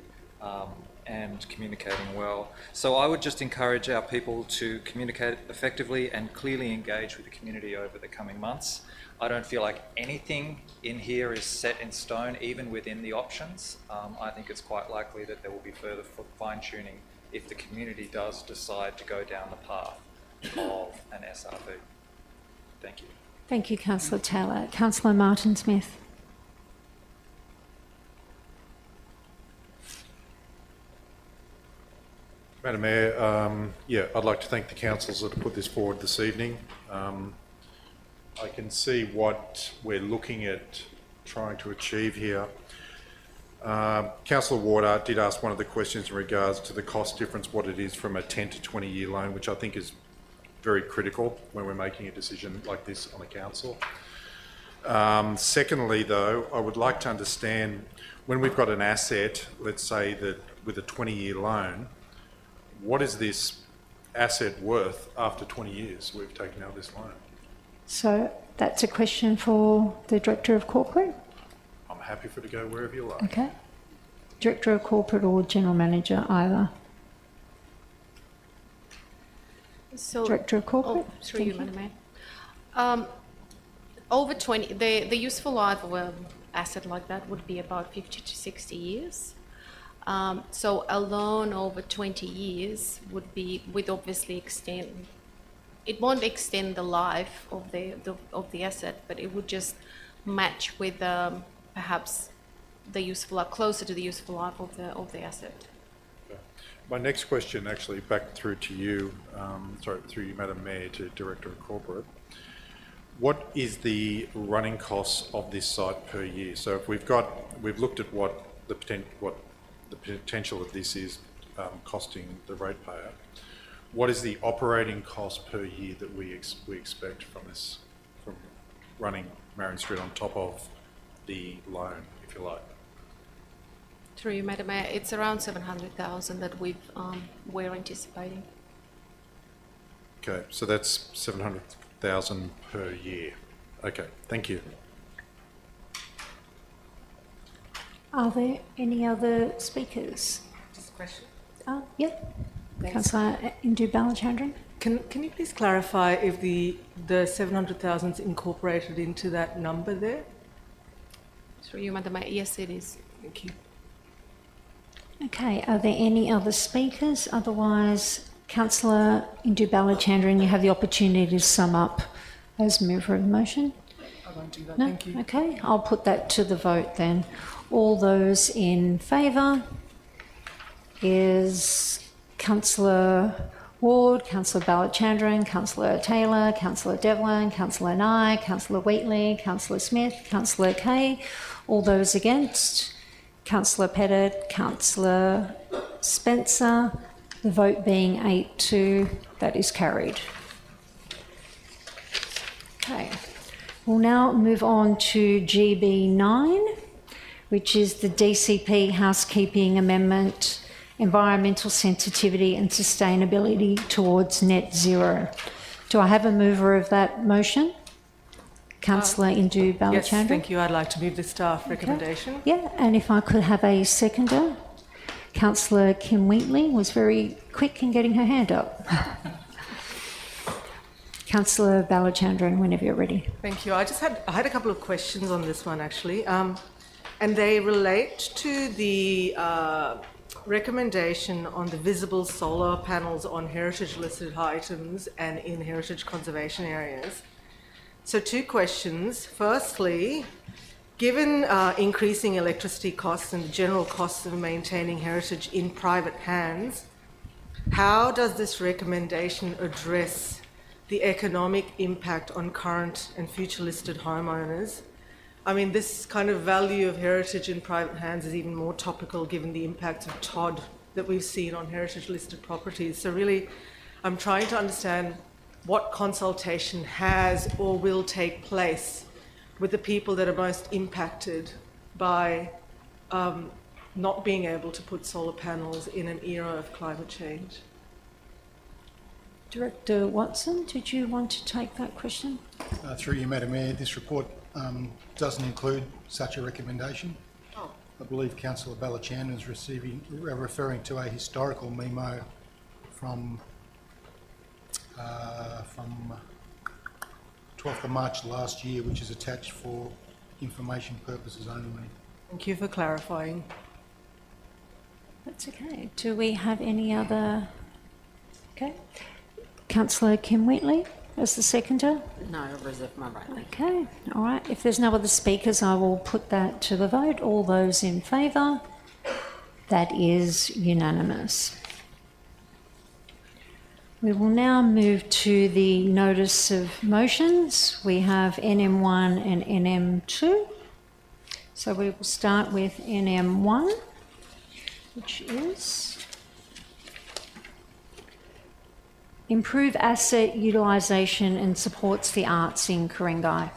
Speaker 5: and communicating well. So I would just encourage our people to communicate effectively and clearly engage with the community over the coming months. I don't feel like anything in here is set in stone, even within the options. I think it's quite likely that there will be further fine-tuning if the community does decide to go down the path of an SRV. Thank you.
Speaker 1: Thank you, Councillor Taylor. Councillor Martin Smith.
Speaker 10: Madam Mayor, I'd like to thank the councillors that have put this forward this evening. I can see what we're looking at trying to achieve here. Councillor Ward did ask one of the questions in regards to the cost difference, what it is from a 10 to 20 year loan, which I think is very critical when we're making a decision like this on the council. Secondly, though, I would like to understand when we've got an asset, let's say that with a 20-year loan, what is this asset worth after 20 years we've taken out this loan?
Speaker 1: So that's a question for the Director of Corporate.
Speaker 10: I'm happy for it to go wherever you like.
Speaker 1: Okay. Director of Corporate or General Manager, either.
Speaker 8: So,
Speaker 1: Director of Corporate.
Speaker 8: Through you, Madam Mayor. Over 20, the useful life of an asset like that would be about 50 to 60 years. So a loan over 20 years would obviously extend. It won't extend the life of the asset, but it would just match with perhaps the useful life, closer to the useful life of the asset.
Speaker 10: My next question, actually, back through to you, through you, Madam Mayor, to Director of Corporate. What is the running costs of this site per year? So if we've looked at what the potential of this is costing the ratepayer. What is the operating cost per year that we expect from this, from running Marion Street on top of the loan, if you like?
Speaker 8: Through you, Madam Mayor, it's around 700,000 that we're anticipating.
Speaker 10: Okay, so that's 700,000 per year. Okay, thank you.
Speaker 1: Are there any other speakers?
Speaker 6: Just a question.
Speaker 1: Yeah. Councillor Indu Balachandran.
Speaker 6: Can you please clarify if the 700,000 is incorporated into that number there?
Speaker 8: Through you, Madam Mayor, yes, it is.
Speaker 6: Thank you.
Speaker 1: Okay, are there any other speakers? Otherwise, Councillor Indu Balachandran, you have the opportunity to sum up as mover of the motion.
Speaker 6: I won't do that,
Speaker 1: No?
Speaker 6: thank you.
Speaker 1: Okay, I'll put that to the vote then. All those in favour is Councillor Ward, Councillor Balachandran, Councillor Taylor, Councillor Devlin, Councillor Nye, Councillor Wheatley, Councillor Smith, Councillor Kay. All those against? Councillor Pettit, Councillor Spencer. The vote being 8-2, that is carried. Okay, we'll now move on to GB9, which is the DCP Housekeeping Amendment, Environmental Sensitivity and Sustainability towards Net Zero. Do I have a mover of that motion? Councillor Indu Balachandran.
Speaker 6: Yes, thank you. I'd like to move the staff recommendation.
Speaker 1: Yeah, and if I could have a seconder. Councillor Kim Wheatley was very quick in getting her hand up. Councillor Balachandran, whenever you're ready.
Speaker 6: Thank you. I had a couple of questions on this one actually, and they relate to the recommendation on the visible solar panels on heritage listed items and in heritage conservation areas. So 2 questions. Firstly, given increasing electricity costs and the general costs of maintaining heritage in private hands, how does this recommendation address the economic impact on current and future listed homeowners? I mean, this kind of value of heritage in private hands is even more topical given the impact of TOD that we've seen on heritage listed properties. So really, I'm trying to understand what consultation has or will take place with the people that are most impacted by not being able to put solar panels in an era of climate change.
Speaker 1: Director Watson, did you want to take that question?
Speaker 11: Through you, Madam Mayor, this report doesn't include such a recommendation.
Speaker 6: Oh.
Speaker 11: I believe Councillor Balachandran is referring to a historical memo from 12th of March last year, which is attached for information purposes only.
Speaker 6: Thank you for clarifying.
Speaker 1: That's okay. Do we have any other? Okay. Councillor Kim Wheatley as the seconder.
Speaker 12: No, I reserve my right.
Speaker 1: Okay. All right. If there's no other speakers, I will put that to the vote. All those in favour? That is unanimous. We will now move to the notice of motions. We have NM1 and NM2. So we will start with NM1, which is improve asset utilisation and supports the arts in Ku-ring-gai.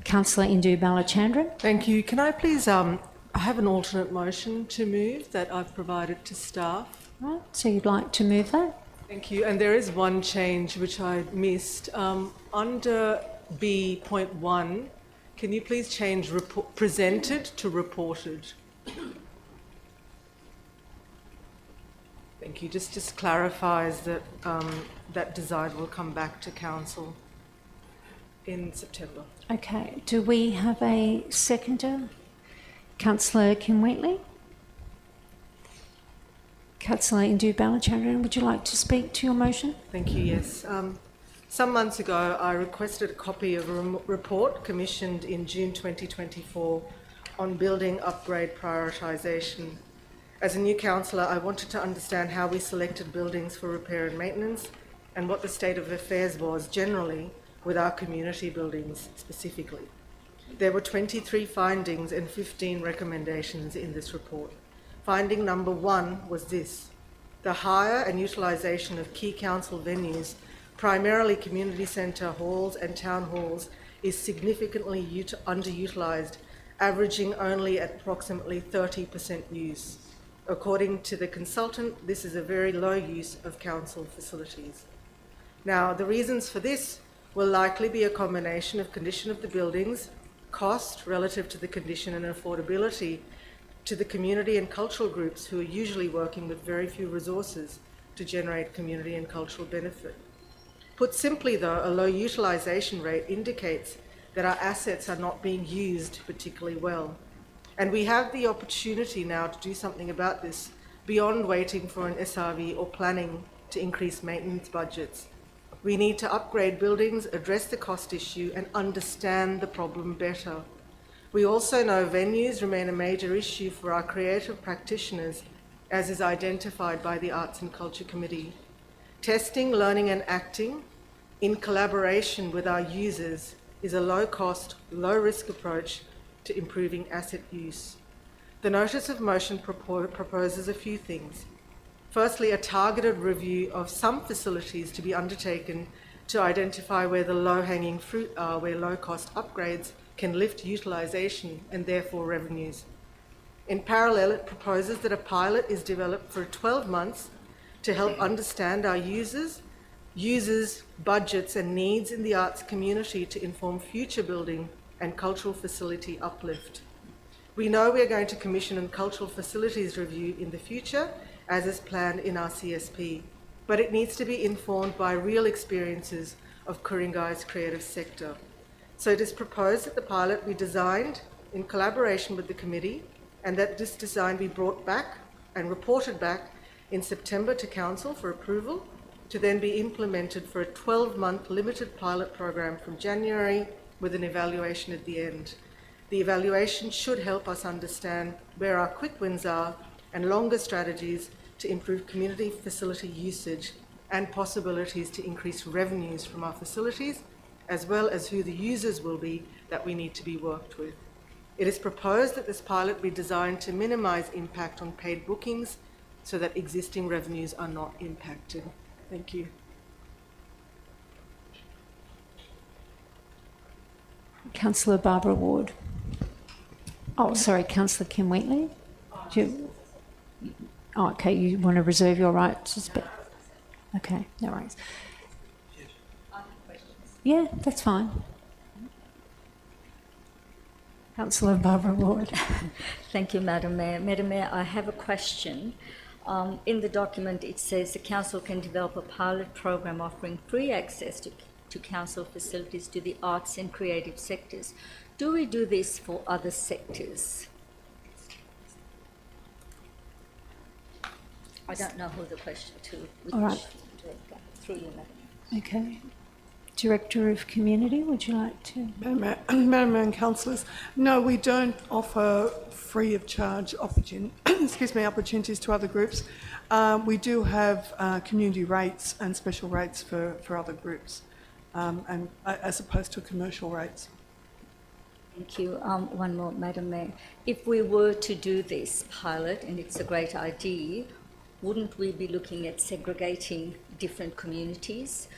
Speaker 1: Councillor Indu Balachandran.
Speaker 6: Thank you. Can I please, I have an alternate motion to move that I've provided to staff.
Speaker 1: Right, so you'd like to move that?
Speaker 6: Thank you. And there is one change which I missed. Under B.1, can you please change presented to reported? Thank you. Just clarifies that that design will come back to council in September.
Speaker 1: Okay. Do we have a seconder? Councillor Kim Wheatley. Councillor Indu Balachandran, would you like to speak to your motion?
Speaker 6: Thank you, yes. Some months ago, I requested a copy of a report commissioned in June 2024 on building upgrade prioritisation. As a new councillor, I wanted to understand how we selected buildings for repair and maintenance and what the state of affairs was generally with our community buildings specifically. There were 23 findings and 15 recommendations in this report. Finding number 1 was this: the hire and utilisation of key council venues, primarily community centre halls and town halls, is significantly underutilised, averaging only at approximately 30% use. According to the consultant, this is a very low use of council facilities. Now, the reasons for this will likely be a combination of condition of the buildings, cost relative to the condition, and affordability to the community and cultural groups who are usually working with very few resources to generate community and cultural benefit. Put simply though, a low utilisation rate indicates that our assets are not being used particularly well. And we have the opportunity now to do something about this beyond waiting for an SRV or planning to increase maintenance budgets. We need to upgrade buildings, address the cost issue, and understand the problem better. We also know venues remain a major issue for our creative practitioners, as is identified by the Arts and Culture Committee. Testing, learning and acting in collaboration with our users is a low-cost, low-risk approach to improving asset use. The notice of motion proposes a few things. Firstly, a targeted review of some facilities to be undertaken to identify where the low-hanging fruit are, where low-cost upgrades can lift utilisation and therefore revenues. In parallel, it proposes that a pilot is developed for 12 months to help understand our users, budgets and needs in the arts community to inform future building and cultural facility uplift. We know we are going to commission a cultural facilities review in the future, as is planned in our CSP, but it needs to be informed by real experiences of Ku-ring-gai's creative sector. So it is proposed that the pilot be designed in collaboration with the committee and that this design be brought back and reported back in September to Council for approval, to then be implemented for a 12-month limited pilot program from January with an evaluation at the end. The evaluation should help us understand where our quick wins are and longer strategies to improve community facility usage and possibilities to increase revenues from our facilities, as well as who the users will be that we need to be worked with. It is proposed that this pilot be designed to minimise impact on paid bookings so that existing revenues are not impacted. Thank you.
Speaker 1: Councillor Barbara Ward. Oh, sorry, Councillor Kim Wheatley. Okay, you want to reserve your right to speak? Okay, no worries. Yeah, that's fine. Councillor Barbara Ward.
Speaker 4: Thank you, Madam Mayor. Madam Mayor, I have a question. In the document, it says the council can develop a pilot program offering free access to council facilities to the arts and creative sectors. Do we do this for other sectors? I don't know who the question to.
Speaker 1: All right.
Speaker 4: Through you, Madam.
Speaker 1: Okay. Director of Community, would you like to?
Speaker 12: Madam Mayor and Councillors, no, we don't offer free of charge opportunities to other groups. We do have community rates and special rates for other groups, and as opposed to commercial rates.
Speaker 4: Thank you. One more, Madam Mayor. If we were to do this pilot, and it's a great idea, wouldn't we be looking at segregating different communities?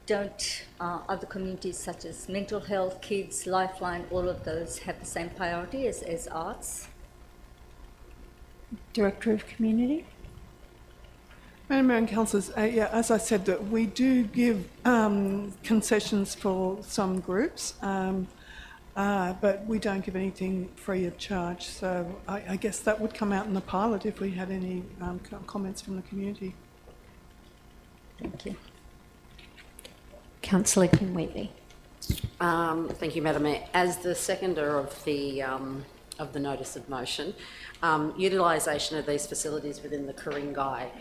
Speaker 4: Don't other communities such as mental health, kids, Lifeline, all of those have the same priority as arts?
Speaker 1: Director of Community.
Speaker 12: Madam Mayor and Councillors, yeah, as I said, that we do give concessions for some groups, but we don't give anything free of charge. So I guess that would come out in the pilot if we had any comments from the community.
Speaker 4: Thank you.
Speaker 1: Councillor Kim Wheatley.
Speaker 13: Thank you, Madam Mayor. As the seconder of the notice of motion, utilisation of these facilities within the Ku-ring-gai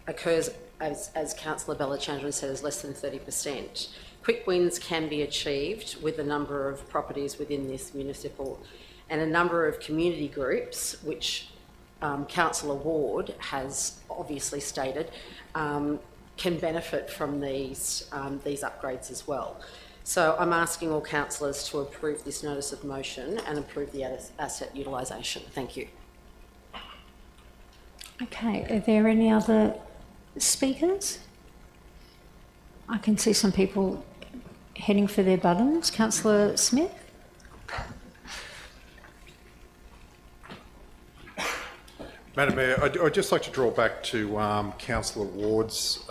Speaker 13: occurs, as Councillor Bellachandran said, is less than 30%. Quick wins can be achieved with a number of properties within this municipal and a number of community groups, which Councillor Ward has obviously stated, can benefit from these upgrades as well. So I'm asking all councillors to approve this notice of motion and approve the asset utilisation. Thank you.
Speaker 1: Okay, are there any other speakers? I can see some people heading for their buttons. Councillor Smith?
Speaker 10: Madam Mayor, I'd just like to draw back to Councillor Ward's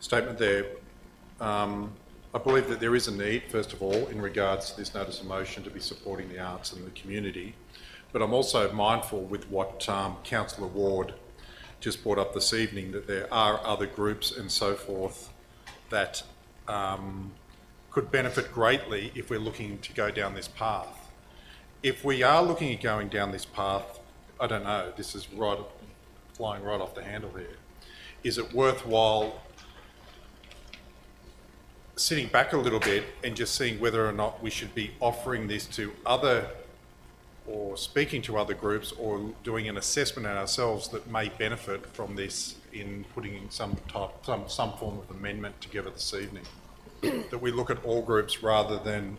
Speaker 10: statement there. I believe that there is a need, first of all, in regards to this notice of motion to be supporting the arts and the community. But I'm also mindful with what Councillor Ward just brought up this evening, that there are other groups and so forth that could benefit greatly if we're looking to go down this path. If we are looking at going down this path, I don't know, this is flying right off the handle here. Is it worthwhile sitting back a little bit and just seeing whether or not we should be offering this to other, or speaking to other groups, or doing an assessment on ourselves that may benefit from this in putting in some form of amendment together this evening? That we look at all groups rather than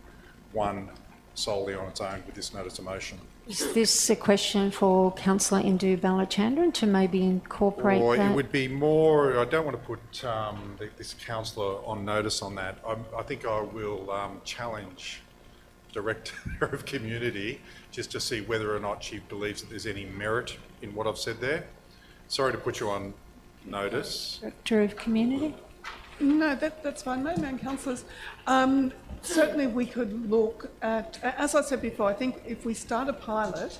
Speaker 10: one solely on its own with this notice of motion.
Speaker 1: Is this a question for Councillor Indu Balachandran to maybe incorporate
Speaker 10: or
Speaker 1: that?
Speaker 10: It would be more, I don't want to put this councillor on notice on that. I think I will challenge Director of Community just to see whether or not she believes that there's any merit in what I've said there. Sorry to put you on notice.
Speaker 1: Director of Community?
Speaker 12: No, that's fine. Madam Mayor and councillors, certainly we could look at, as I said before, I think if we start a pilot,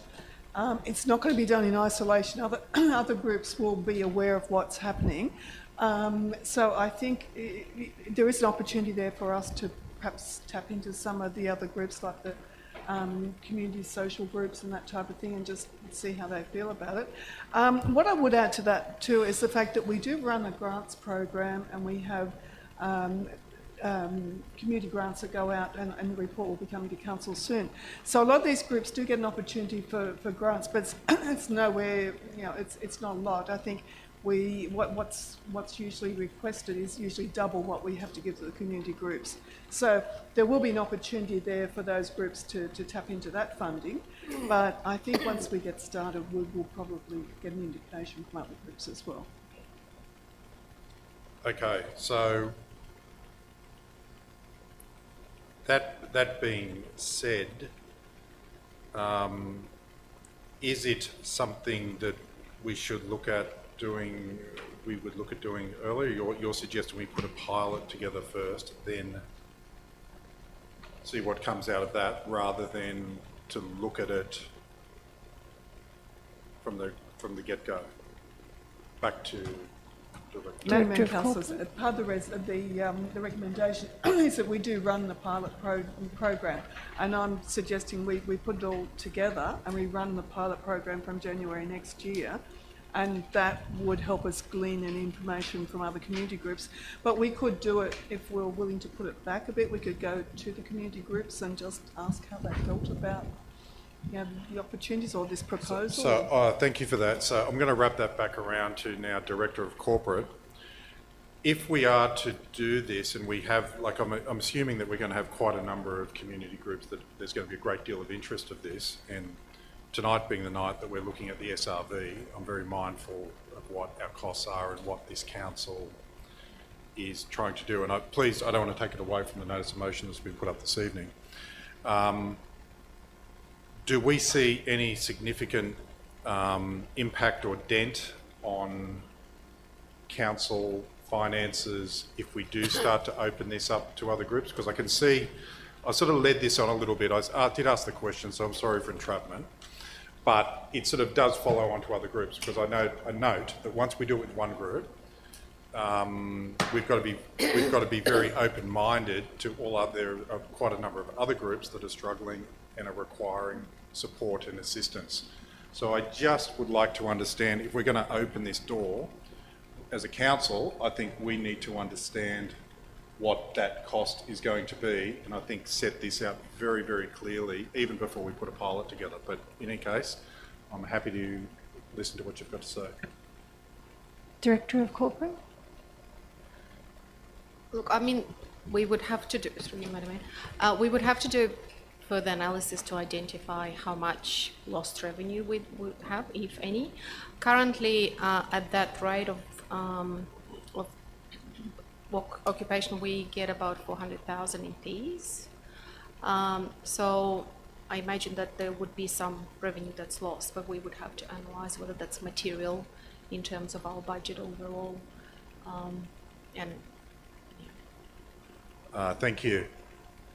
Speaker 12: it's not going to be done in isolation. Other groups will be aware of what's happening. So I think there is an opportunity there for us to perhaps tap into some of the other groups, like the community social groups and that type of thing, and just see how they feel about it. What I would add to that too is the fact that we do run a grants program, and we have community grants that go out, and the report will be coming to council soon. So a lot of these groups do get an opportunity for grants, but it's nowhere, it's not a lot. I think what's usually requested is usually double what we have to give to the community groups. So there will be an opportunity there for those groups to tap into that funding. But I think once we get started, we'll probably get an indication from other groups as well.
Speaker 10: Okay, so that being said, is it something that we should look at doing, we would look at doing earlier? You're suggesting we put a pilot together first, then see what comes out of that, rather than to look at it from the get-go. Back to
Speaker 12: Madam Mayor and councillors, part of the recommendation is that we do run the pilot program, and I'm suggesting we put it all together and we run the pilot program from January next year, and that would help us glean any information from other community groups. But we could do it, if we're willing to put it back a bit, we could go to the community groups and just ask how they felt about the opportunities or this proposal.
Speaker 10: So thank you for that. So I'm going to wrap that back around to now Director of Corporate. If we are to do this, and we have, like, I'm assuming that we're going to have quite a number of community groups, that there's going to be a great deal of interest of this, and tonight being the night that we're looking at the SRV, I'm very mindful of what our costs are and what this council is trying to do. And I don't want to take it away from the notice of motion that's been put up this evening. Do we see any significant impact or dent on council finances if we do start to open this up to other groups? Because I can see, I sort of led this on a little bit. I did ask the question, so I'm sorry for entrapment. But it sort of does follow on to other groups, because I note that once we do it with one group, we've got to be very open-minded to all other. There are quite a number of other groups that are struggling and are requiring support and assistance. So I just would like to understand, if we're going to open this door as a council, I think we need to understand what that cost is going to be, and I think set this out very, very clearly, even before we put a pilot together. But in any case, I'm happy to listen to what you've got to say.
Speaker 1: Director of Corporate?
Speaker 8: Look, I mean, we would have to do, through you, Madam Mayor, we would have to do further analysis to identify how much lost revenue we would have, if any. Currently, at that rate of occupation, we get about 400,000 in fees. So I imagine that there would be some revenue that's lost, but we would have to analyse whether that's material in terms of our budget overall.
Speaker 10: Thank you.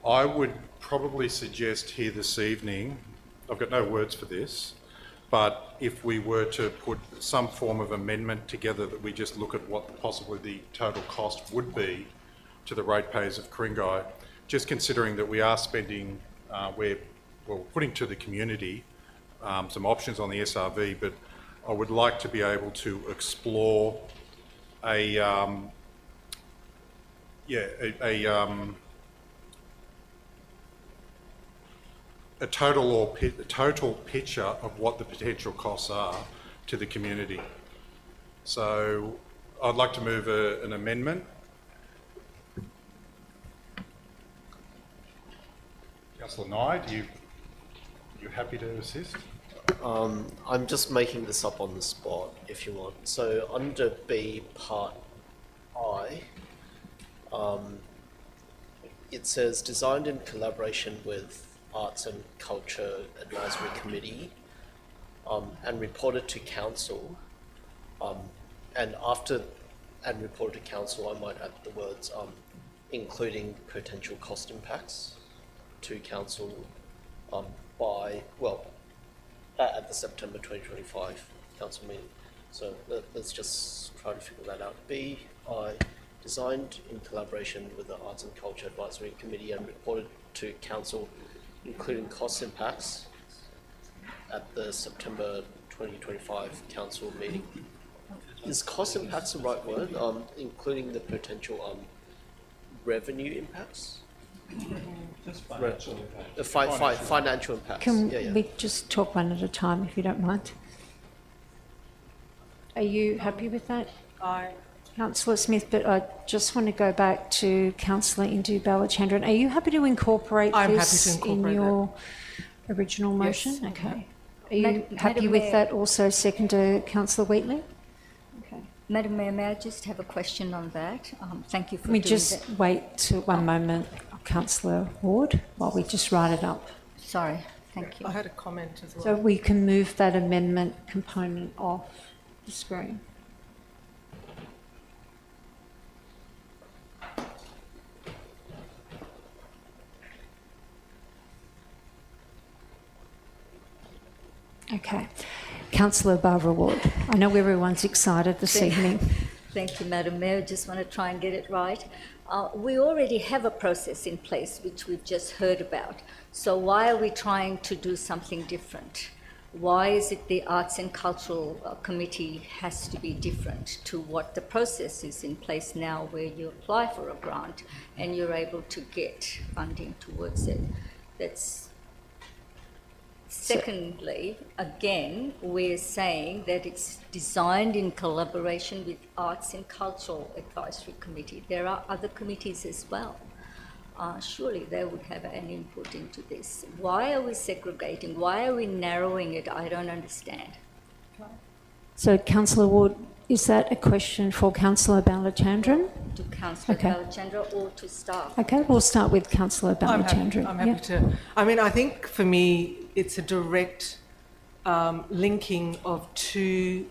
Speaker 10: I would probably suggest here this evening, I've got no words for this, but if we were to put some form of amendment together that we just look at what possibly the total cost would be to the ratepayers of Ku-ring-gai, just considering that we are spending, we're putting to the community some options on the SRV, but I would like to be able to explore a total picture of what the potential costs are to the community. So I'd like to move an amendment. Councillor Nye, you happy to assist?
Speaker 9: I'm just making this up on the spot, if you want. So under B Part I, it says designed in collaboration with Arts and Culture Advisory Committee and reported to Council. And reported to Council, I might add the words including potential cost impacts to Council at the September 2025 Council meeting. So let's just try to figure that out. B, I, designed in collaboration with the Arts and Culture Advisory Committee and reported to Council, including cost impacts at the September 2025 Council meeting. Is cost impacts the right word? Including the potential revenue impacts?
Speaker 5: Just financial impact.
Speaker 9: The financial impacts.
Speaker 1: Can we just talk one at a time, if you don't mind? Are you happy with that?
Speaker 6: Aye.
Speaker 1: Councillor Smith, but I just want to go back to Councillor Indu Balachandran. Are you happy to incorporate
Speaker 6: I'm
Speaker 1: this
Speaker 6: happy to incorporate
Speaker 1: in your original motion?
Speaker 6: Yes.
Speaker 1: Okay. Are you happy
Speaker 4: Madam
Speaker 1: with
Speaker 4: Mayor.
Speaker 1: that also, seconder Councillor Wheatley? Okay.
Speaker 4: Madam Mayor, may I just have a question on that? Thank you for
Speaker 1: Can we
Speaker 4: doing
Speaker 1: just
Speaker 4: that.
Speaker 1: wait to one moment, Councillor Ward, while we just write it up?
Speaker 4: Sorry, thank you.
Speaker 6: I had a comment as well.
Speaker 1: So we can move that amendment component off the screen. Okay. Councillor Barbara Ward. I know everyone's excited this evening.
Speaker 4: Thank you, Madam Mayor. Just want to try and get it right. We already have a process in place which we've just heard about. So why are we trying to do something different? Why is it the Arts and Cultural Committee has to be different to what the process is in place now, where you apply for a grant and you're able to get funding towards it? That's Secondly, again, we're saying that it's designed in collaboration with Arts and Cultural Advisory Committee. There are other committees as well. Surely they would have an input into this. Why are we segregating? Why are we narrowing it? I don't understand.
Speaker 1: So, Councillor Ward, is that a question for Councillor Balachandran?
Speaker 4: To Councillor
Speaker 1: Okay.
Speaker 4: Balachandran or to staff?
Speaker 1: Okay, we'll start with Councillor Balachandran.
Speaker 6: I'm happy to. I mean, I think for me, it's a direct linking of two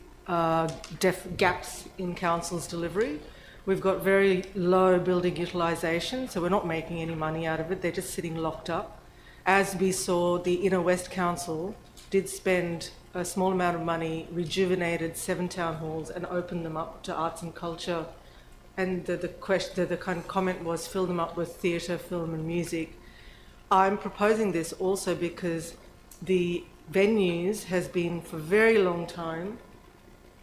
Speaker 6: gaps in council's delivery. We've got very low building utilisation, so we're not making any money out of it. They're just sitting locked up. As we saw, the Inner West Council did spend a small amount of money, rejuvenated 7 town halls and opened them up to arts and culture. And the kind of comment was fill them up with theatre, film and music. I'm proposing this also because the venues has been for a very long time,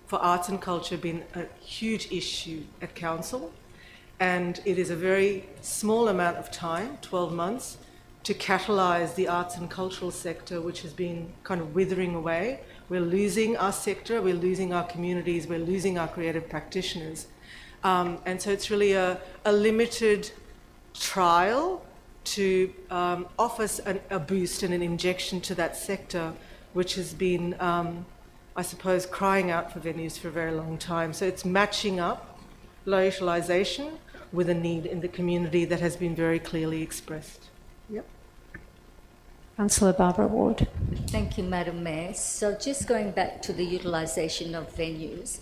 Speaker 6: for arts and culture, been a huge issue at council. and it is a very small amount of time, 12 months, to catalyse the arts and cultural sector, which has been kind of withering away. We're losing our sector, we're losing our communities, we're losing our creative practitioners. And so it's really a limited trial to offer a boost and an injection to that sector, which has been, I suppose, crying out for venues for a very long time. So it's matching up low utilisation with a need in the community that has been very clearly expressed. Yep.
Speaker 1: Councillor Barbara Ward.
Speaker 4: Thank you, Madam Mayor. So just going back to the utilisation of venues,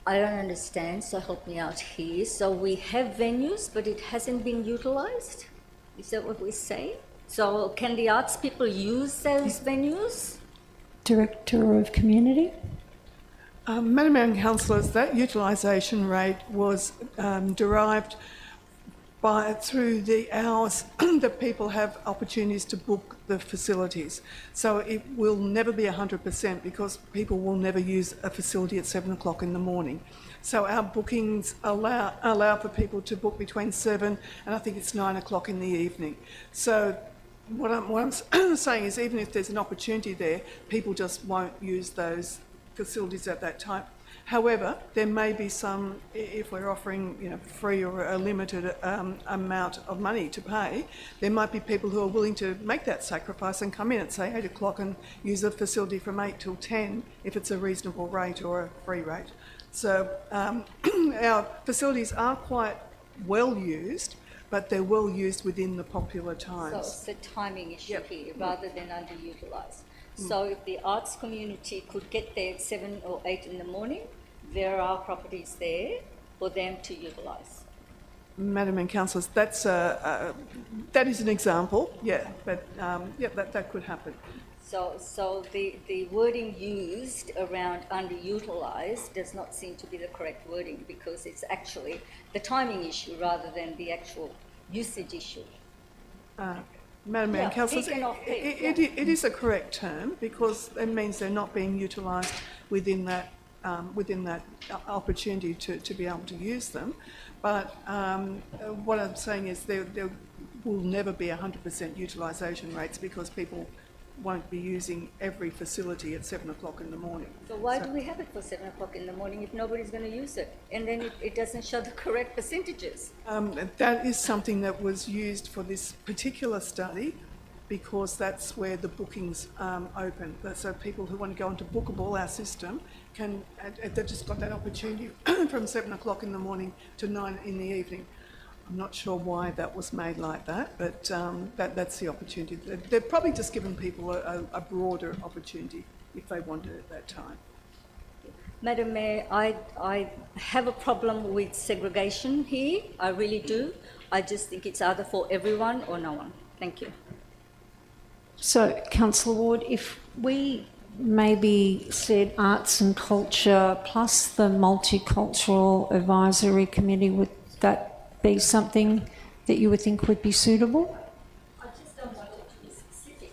Speaker 4: I don't understand, so help me out here. So we have venues, but it hasn't been utilised? Is that what we say? So can the arts people use those venues?
Speaker 1: Director of Community.
Speaker 12: Madam Mayor and Councillors, that utilisation rate was derived through the hours that people have opportunities to book the facilities. So it will never be 100% because people will never use a facility at 7 o'clock in the morning. So our bookings allow for people to book between 7 and I think it's 9 o'clock in the evening. So what I'm saying is even if there's an opportunity there, people just won't use those facilities at that time. However, there may be some, if we're offering free or a limited amount of money to pay, there might be people who are willing to make that sacrifice and come in at say 8 o'clock and use a facility from 8 till 10 if it's a reasonable rate or a free rate. So our facilities are quite well used, but they're well used within the popular times.
Speaker 4: So it's the timing issue here rather than underutilised. So if the arts community could get there at 7 or 8 in the morning, there are properties there for them to utilise.
Speaker 12: Madam and Councillors, that is an example, but that could happen.
Speaker 4: So the wording used around underutilised does not seem to be the correct wording because it's actually the timing issue rather than the actual usage issue.
Speaker 12: Madam Mayor and Councillors,
Speaker 4: peak and off peak,
Speaker 12: it is a correct term because it means they're not being utilised within that opportunity to be able to use them. But what I'm saying is there will never be 100% utilisation rates because people won't be using every facility at 7 o'clock in the morning.
Speaker 4: So why do we have it for 7 o'clock in the morning if nobody's going to use it? And then it doesn't show the correct percentages.
Speaker 12: That is something that was used for this particular study because that's where the bookings open. So people who want to go into Bookable, our system, they've just got that opportunity from 7 o'clock in the morning to 9 in the evening. I'm not sure why that was made like that, but that's the opportunity. They've probably just given people a broader opportunity if they wanted it at that time.
Speaker 4: Madam Mayor, I have a problem with segregation here. I really do. I just think it's either for everyone or no one. Thank you.
Speaker 1: So, Councillor Ward, if we maybe said arts and culture plus the multicultural advisory committee, would that be something that you would think would be suitable?
Speaker 4: I just don't want it to be specific.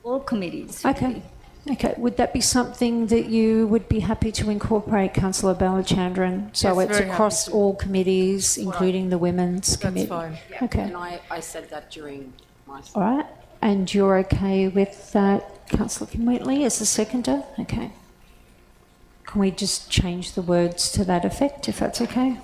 Speaker 4: All committees.
Speaker 1: Okay. Okay. Would that be something that you would be happy to incorporate, Councillor Balachandran? So
Speaker 6: Yes,
Speaker 1: it's
Speaker 6: very
Speaker 1: across
Speaker 6: happy to.
Speaker 1: all committees, including the Women's Committee?
Speaker 6: That's fine.
Speaker 1: Okay.
Speaker 13: And I said that during my...
Speaker 1: All right. And you're okay with that, Councillor Kim-Wheatley, as the seconder? Okay. Can we just change the words to that effect, if that's okay?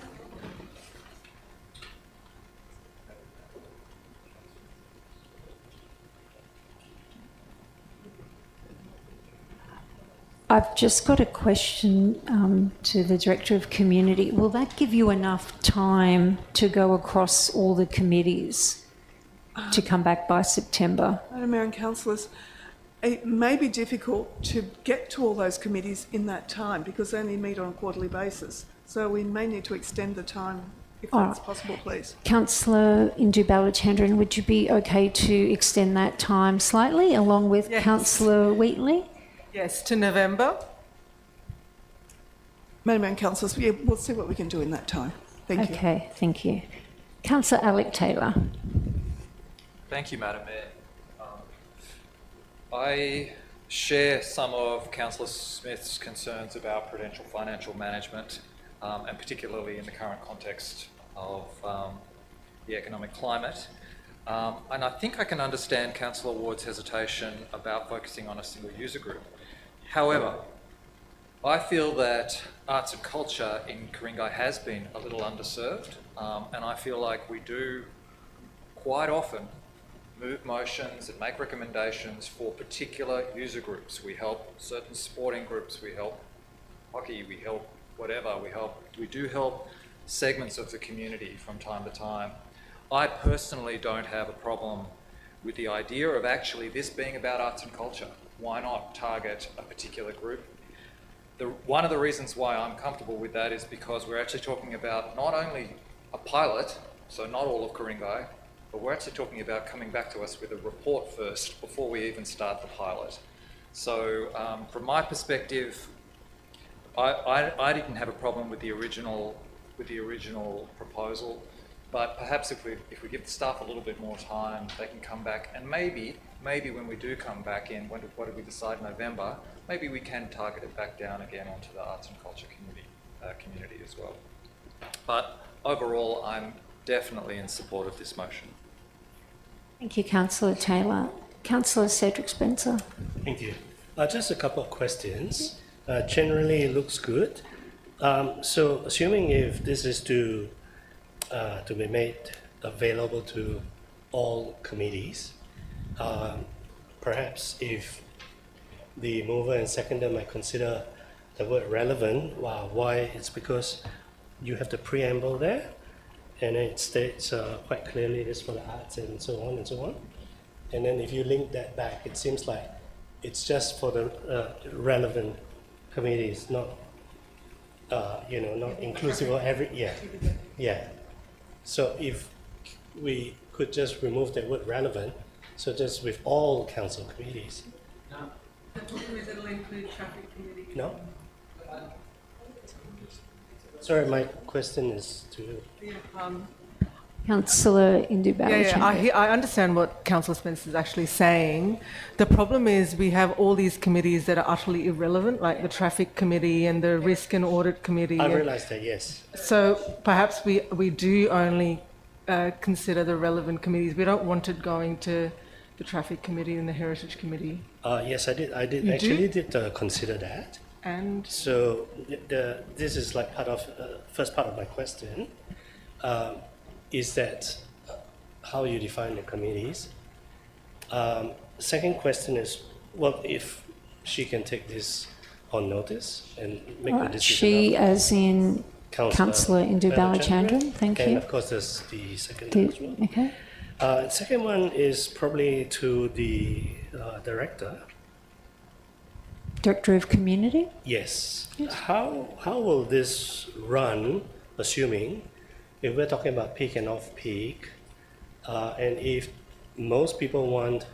Speaker 1: I've just got a question to the Director of Community. Will that give you enough time to go across all the committees to come back by September?
Speaker 12: Madam Mayor and Councillors, it may be difficult to get to all those committees in that time because they only meet on a quarterly basis. So we may need to extend the time if that's possible, please.
Speaker 1: Councillor Indu Balachandran, would you be okay to extend that time slightly along with Councillor Wheatley?
Speaker 6: Yes, to November.
Speaker 12: Madam Mayor and Councillors, we'll see what we can do in that time. Thank you.
Speaker 1: Okay, thank you. Councillor Alec Taylor.
Speaker 5: Thank you, Madam Mayor. I share some of Councillor Smith's concerns about prudential financial management, and particularly in the current context of the economic climate. And I think I can understand Councillor Ward's hesitation about focusing on a single user group. However, I feel that arts and culture in Ku-ring-gai has been a little underserved, and I feel like we do quite often move motions and make recommendations for particular user groups. We help certain sporting groups, we help hockey, we help whatever, we do help segments of the community from time to time. I personally don't have a problem with the idea of actually this being about arts and culture. Why not target a particular group? One of the reasons why I'm comfortable with that is because we're actually talking about not only a pilot, so not all of Ku-ring-gai, but we're actually talking about coming back to us with a report first before we even start the pilot. So from my perspective, I didn't have a problem with the original proposal, but perhaps if we give the staff a little bit more time, they can come back, and maybe when we do come back in, what did we decide in November, maybe we can target it back down again onto the arts and culture community as well. But overall, I'm definitely in support of this motion.
Speaker 1: Thank you, Councillor Taylor. Councillor Cedric Spencer.
Speaker 14: Thank you. Just a couple of questions. Generally, it looks good. So, assuming if this is to be made available to all committees, perhaps if the mover and seconder might consider the word relevant, why? It's because you have the preamble there, and it states quite clearly this for the arts and so on and so on. And then if you link that back, it seems like it's just for the relevant committees, not not inclusive of every. Yeah. So if we could just remove the word relevant, so just with all council committees.
Speaker 6: The problem is it'll include traffic committee.
Speaker 14: No. Sorry, my question is to you.
Speaker 6: Yeah,
Speaker 1: Councillor Indu-Balachandran.
Speaker 6: I understand what Councillor Spencer is actually saying. The problem is we have all these committees that are utterly irrelevant, like the traffic committee and the risk and audit committee.
Speaker 14: I realise that, yes.
Speaker 6: So perhaps we do only consider the relevant committees. We don't want it going to the traffic committee and the heritage committee.
Speaker 14: Yes, I did.
Speaker 6: You
Speaker 14: did consider that.
Speaker 6: And
Speaker 14: so this is like first part of my question. Is that how you define the committees? Second question is, what if she can take this on notice and make the decision?
Speaker 1: She, as in Councillor Indu-Balachandran, thank you.
Speaker 14: And of course, there's the second one as well.
Speaker 1: Okay.
Speaker 14: Second one is probably to the director.
Speaker 1: Director of Community?
Speaker 14: Yes. How will this run, assuming if we're talking about peak and off-peak, and if most people want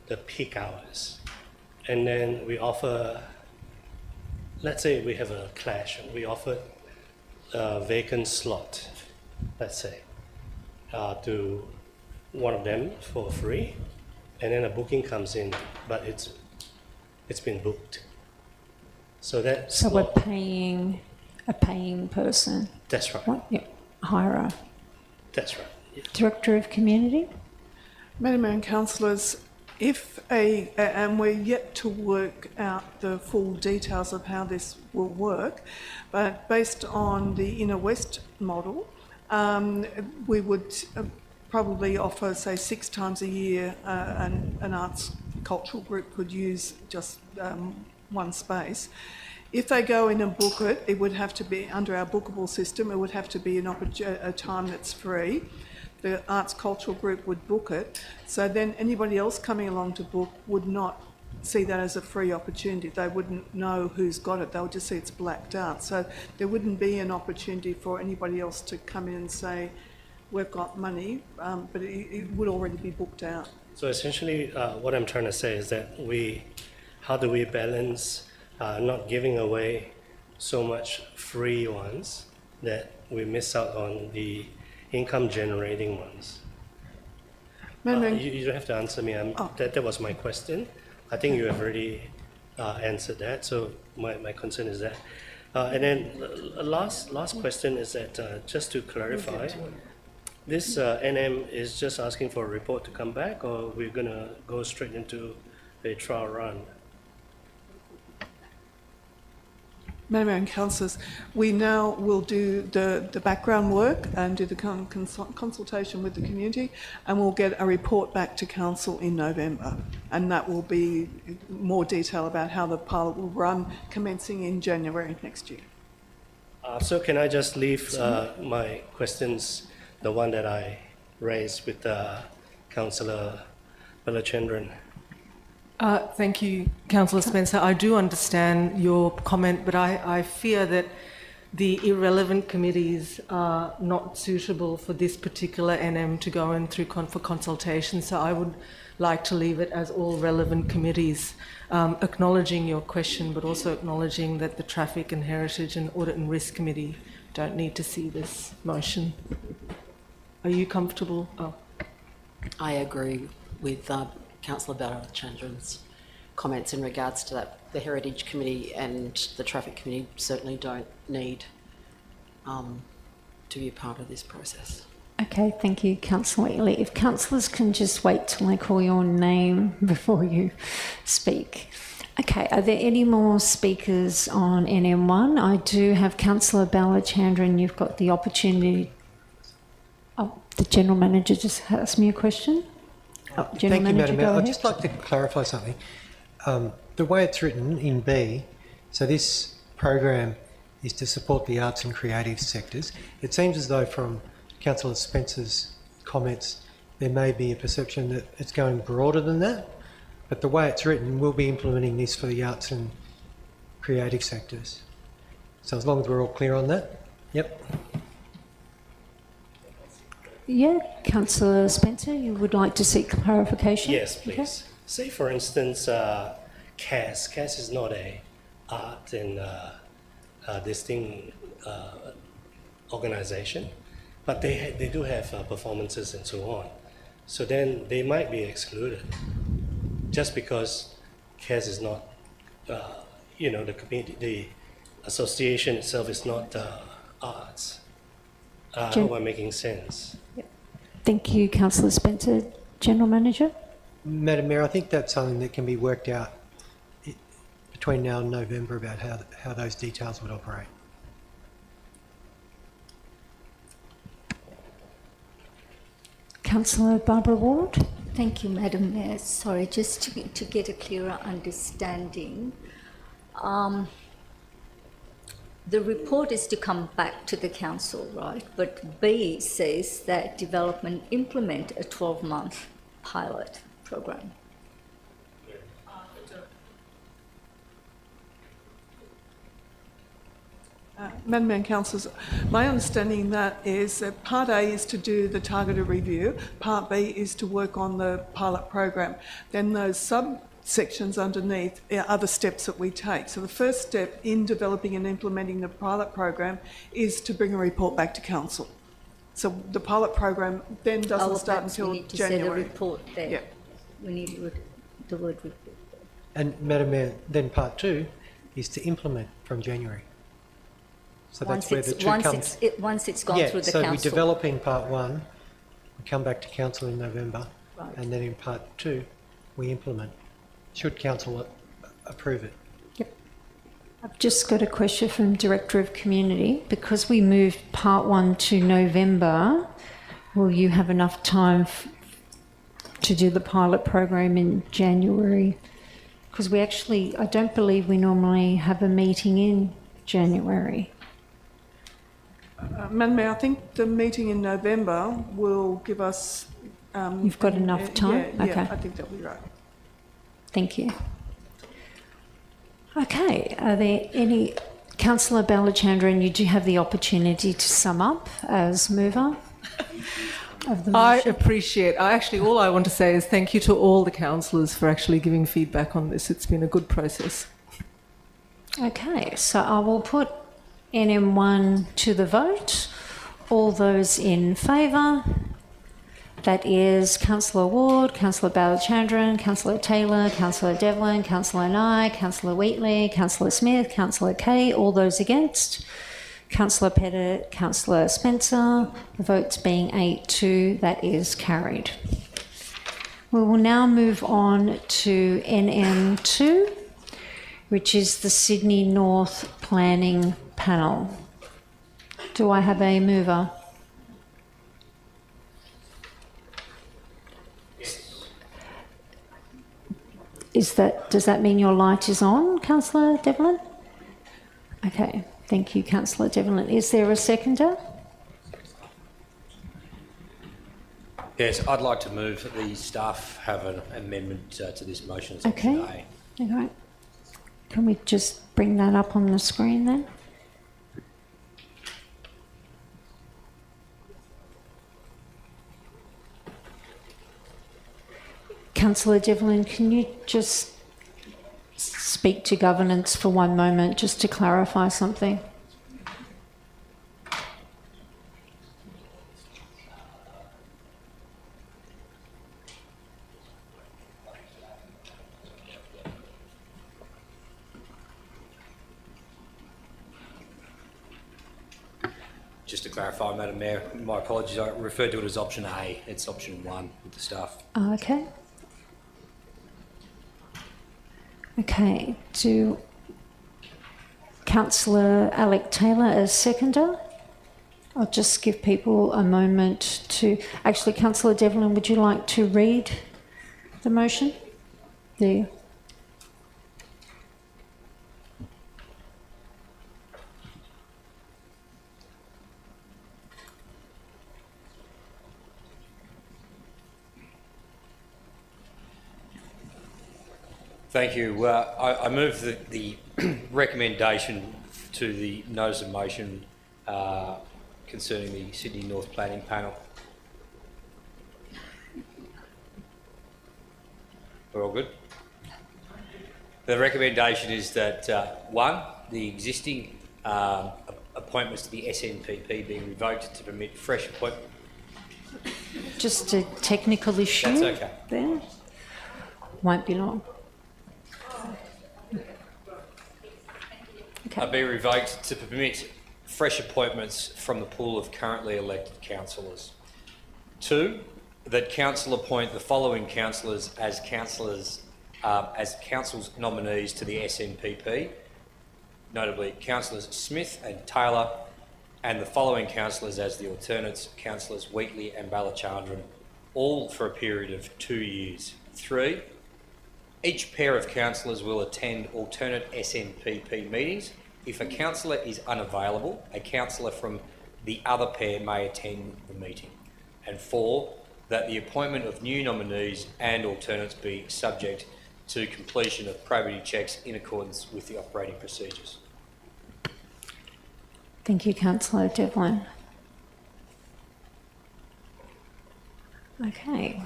Speaker 14: the peak hours, and then we offer, let's say we have a clash, we offer a vacant slot, let's say, to one of them for free, and then a booking comes in, but it's been booked. So that
Speaker 1: So
Speaker 14: slot,
Speaker 1: we're paying a paying person.
Speaker 14: that's right.
Speaker 1: Right? Yeah. Hire
Speaker 14: That's right. Yeah.
Speaker 1: Director of Community?
Speaker 12: Madam Mayor and councillors, and we're yet to work out the full details of how this will work, but based on the Inner West model, we would probably offer, say, 6 times a year, an arts cultural group could use just one space. If they go in and book it, it would have to be under our bookable system. It would have to be a time that's free. The arts cultural group would book it. So then anybody else coming along to book would not see that as a free opportunity. They wouldn't know who's got it. They would just see it's blacked out. So there wouldn't be an opportunity for anybody else to come in and say, we've got money, but it would already be booked out.
Speaker 14: So essentially, what I'm trying to say is that how do we balance not giving away so much free ones that we miss out on the income generating ones? You don't have to answer me. That was my question. I think you have already answered that, so my concern is that. And then last question is that, just to clarify, this NM is just asking for a report to come back, or we're going to go straight into a trial run?
Speaker 12: Madam Mayor and Councillors, we now will do the background work and do the consultation with the community, and we'll get a report back to Council in November. And that will be more detail about how the pilot will run, commencing in January next year.
Speaker 14: So can I just leave my questions, the one that I raised with Councillor Balachandran?
Speaker 6: Thank you, Councillor Spencer. I do understand your comment, but I fear that the irrelevant committees are not suitable for this particular NM to go in through for consultation. So I would like to leave it as all relevant committees, acknowledging your question, but also acknowledging that the Traffic and Heritage and Audit and Risk Committee don't need to see this motion. Are you comfortable? Oh.
Speaker 13: I agree with Councillor Balachandran's comments in regards to that. The Heritage Committee and the Traffic Committee certainly don't need to be a part of this process.
Speaker 1: Okay, thank you, Councillor Ely. If councillors can just wait till I call your name before you speak. Okay, are there any more speakers on NM1? I do have Councillor Balachandran. You've got the opportunity. Oh, the General Manager just asked me a question. Oh, General
Speaker 2: Thank you,
Speaker 1: Manager,
Speaker 2: Madam
Speaker 1: go
Speaker 2: Mayor. I'd
Speaker 1: ahead.
Speaker 2: just like to clarify something. The way it's written in B, so this program is to support the arts and creative sectors. It seems as though from Councillor Spencer's comments, there may be a perception that it's going broader than that, but the way it's written, we'll be implementing this for the arts and creative sectors. So as long as we're all clear on that, yep.
Speaker 1: Yeah, Councillor Spencer, you would like to seek clarification?
Speaker 14: Yes, please.
Speaker 1: Okay.
Speaker 14: Say, for instance, CAS. CAS is not a art and distinct organisation, but they do have performances and so on. So then they might be excluded just because CAS is not, the community, the association itself is not arts. I hope I'm making sense.
Speaker 1: Thank you, Councillor Spencer. General Manager?
Speaker 2: Madam Mayor, I think that's something that can be worked out between now and November about how those details would operate.
Speaker 1: Councillor Barbara Ward?
Speaker 4: Thank you, Madam Mayor. Sorry, just to get a clearer understanding. The report is to come back to the council, right? But B says that development implement a 12-month pilot program.
Speaker 12: Madam Mayor and Councillors, my understanding that is that Part A is to do the targeted review, Part B is to work on the pilot program. Then those subsections underneath are other steps that we take. So the first step in developing and implementing the pilot program is to bring a report back to Council. So the pilot program then doesn't start until
Speaker 4: we need to
Speaker 12: January.
Speaker 4: set a report there.
Speaker 12: Yeah.
Speaker 4: We need the word report there.
Speaker 2: And Madam Mayor, then part 2 is to implement from January. So that's where the two comes.
Speaker 4: Once it's gone through the
Speaker 2: so
Speaker 4: council.
Speaker 2: we develop in part 1, we come back to council in November,
Speaker 4: Right.
Speaker 2: and then in part 2, we implement. Should council approve it?
Speaker 1: I've just got a question from Director of Community. Because we moved Part 1 to November, will you have enough time to do the pilot program in January? Because I don't believe we normally have a meeting in January.
Speaker 12: Madam Mayor, I think the meeting in November will give us...
Speaker 1: You've got enough time?
Speaker 12: Yeah,
Speaker 1: Okay.
Speaker 12: I think that'll be right.
Speaker 1: Thank you. Okay, are there any... Councillor Balachandran, you do have the opportunity to sum up as mover of the motion.
Speaker 6: All I want to say is thank you to all the councillors for actually giving feedback on this. It's been a good process.
Speaker 1: Okay, so I will put NM1 to the vote. All those in favour? That is Councillor Ward, Councillor Balachandran, Councillor Taylor, Councillor Devlin, Councillor Nye, Councillor Wheatley, Councillor Smith, Councillor Kay. All those against? Councillor Pettit, Councillor Spencer. The votes being 8-2, that is carried. We will now move on to NM2, which is the Sydney North Planning Panel. Do I have a mover? Does that mean your light is on, Councillor Devlin? Okay, thank you, Councillor Devlin. Is there a seconder?
Speaker 3: Yes, I'd like to move that the staff have an amendment to this motion. As
Speaker 1: Okay.
Speaker 3: option A.
Speaker 1: All right. Can we just bring that up on the screen then? Councillor Devlin, can you just speak to governance for one moment just to clarify something?
Speaker 3: Just to clarify, Madam Mayor, my apologies, I referred to it as option A. It's option 1 with the staff.
Speaker 1: Okay. Okay, do Councillor Alec Taylor as seconder? I'll just give people a moment to... Actually, Councillor Devlin, would you like to read the motion? There.
Speaker 3: Thank you. I move the recommendation to the notice of motion concerning the Sydney North Planning Panel. We're all good? The recommendation is that, 1, the existing appointments to the SNPP being revoked to permit fresh appointments.
Speaker 1: Just a technical issue.
Speaker 3: That's okay.
Speaker 1: There. Won't be long. Okay.
Speaker 3: Be revoked to permit fresh appointments from the pool of currently elected councillors. 2, that council appoint the following councillors as council's nominees to the SNPP, notably councillors Smith and Taylor, and the following councillors as the alternates, councillors Wheatley and Balachandran, all for a period of 2 years. 3, each pair of councillors will attend alternate SNPP meetings. If a councillor is unavailable, a councillor from the other pair may attend the meeting. And 4, that the appointment of new nominees and alternates be subject to completion of probity checks in accordance with the operating procedures.
Speaker 1: Thank you, Councillor Devlin. Okay.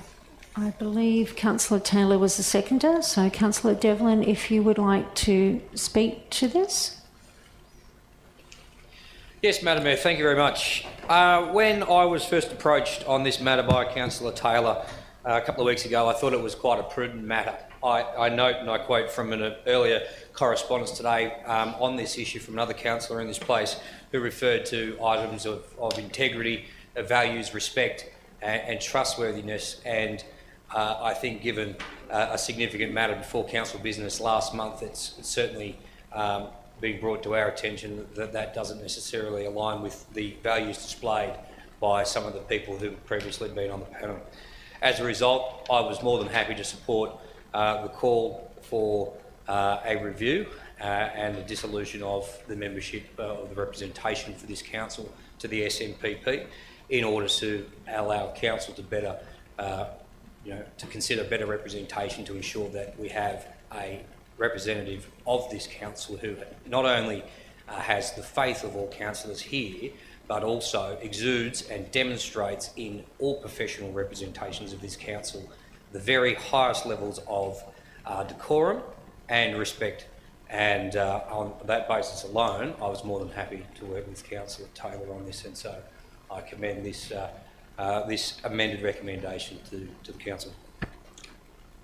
Speaker 1: I believe Councillor Taylor was the seconder, so Councillor Devlin, if you would like to speak to this.
Speaker 3: Yes, Madam Mayor, thank you very much. When I was first approached on this matter by Councillor Taylor a couple of weeks ago, I thought it was quite a prudent matter. I note, and I quote from an earlier correspondence today on this issue from another councillor in this place who referred to items of integrity, values, respect and trustworthiness, and I think given a significant matter before council business last month, it's certainly being brought to our attention that that doesn't necessarily align with the values displayed by some of the people who have previously been on the panel. As a result, I was more than happy to support the call for a review and the dissolution of the membership of the representation for this council to the SNPP in order to allow council to better, to consider better representation to ensure that we have a representative of this council who not only has the faith of all councillors here, but also exudes and demonstrates in all professional representations of this council the very highest levels of decorum and respect. And on that basis alone, I was more than happy to work with Councillor Taylor on this, and so I commend this this amended recommendation to the council.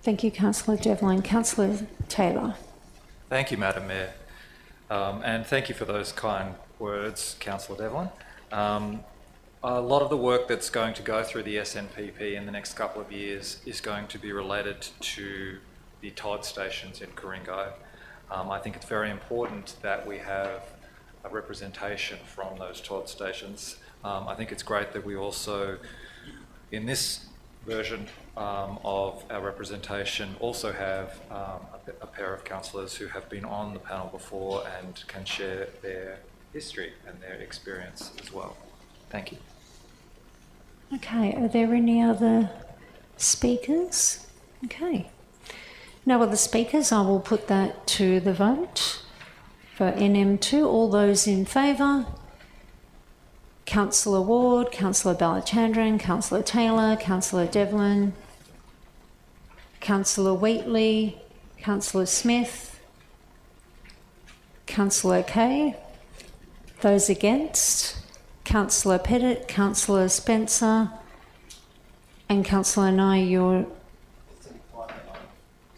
Speaker 1: Thank you, Councillor Devlin. Councillor Taylor.
Speaker 5: Thank you, Madam Mayor. And thank you for those kind words, Councillor Devlin. A lot of the work that's going to go through the SNPP in the next couple of years is going to be related to the Todd stations in Ku-ring-gai. I think it's very important that we have a representation from those Todd stations. I think it's great that we also, in this version of our representation, also have a pair of councillors who have been on the panel before and can share their history and their experience as well. Thank you.
Speaker 1: Okay, are there any other speakers? Okay. No other speakers. I will put that to the vote for NM2. All those in favour? Councillor Ward, Councillor Balachandran, Councillor Taylor, Councillor Devlin, Councillor Wheatley, Councillor Smith, Councillor Kay. Those against? Councillor Pettit, Councillor Spencer, and Councillor Nye, you're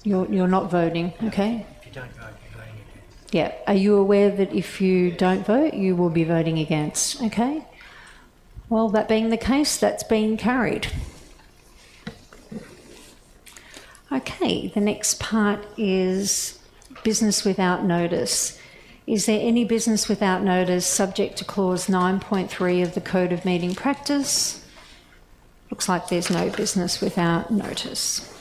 Speaker 1: not voting, okay?
Speaker 2: If you don't vote, you're voting against.
Speaker 1: Yeah. Are you aware that if you don't vote, you will be voting against? Okay. Well, that being the case, that's been carried. Okay, the next part is business without notice. Is there any business without notice subject to clause 9.3 of the Code of Meeting Practice? Looks like there's no business without notice.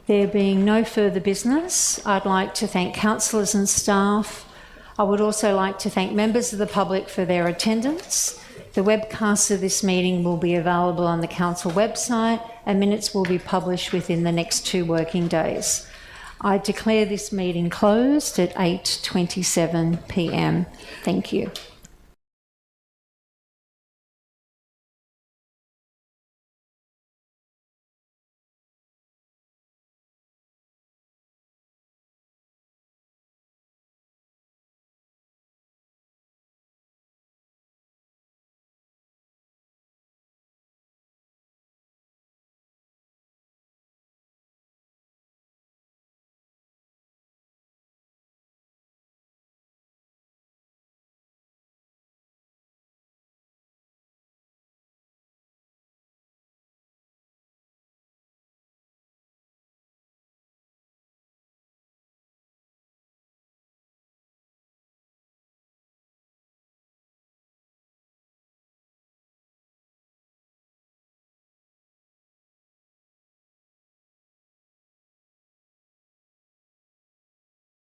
Speaker 1: There being no further business, I'd like to thank councillors and staff. I would also like to thank members of the public for their attendance. The webcast of this meeting will be available on the council website and minutes will be published within the next 2 working days. I declare this meeting closed at 8:27 p.m. Thank you.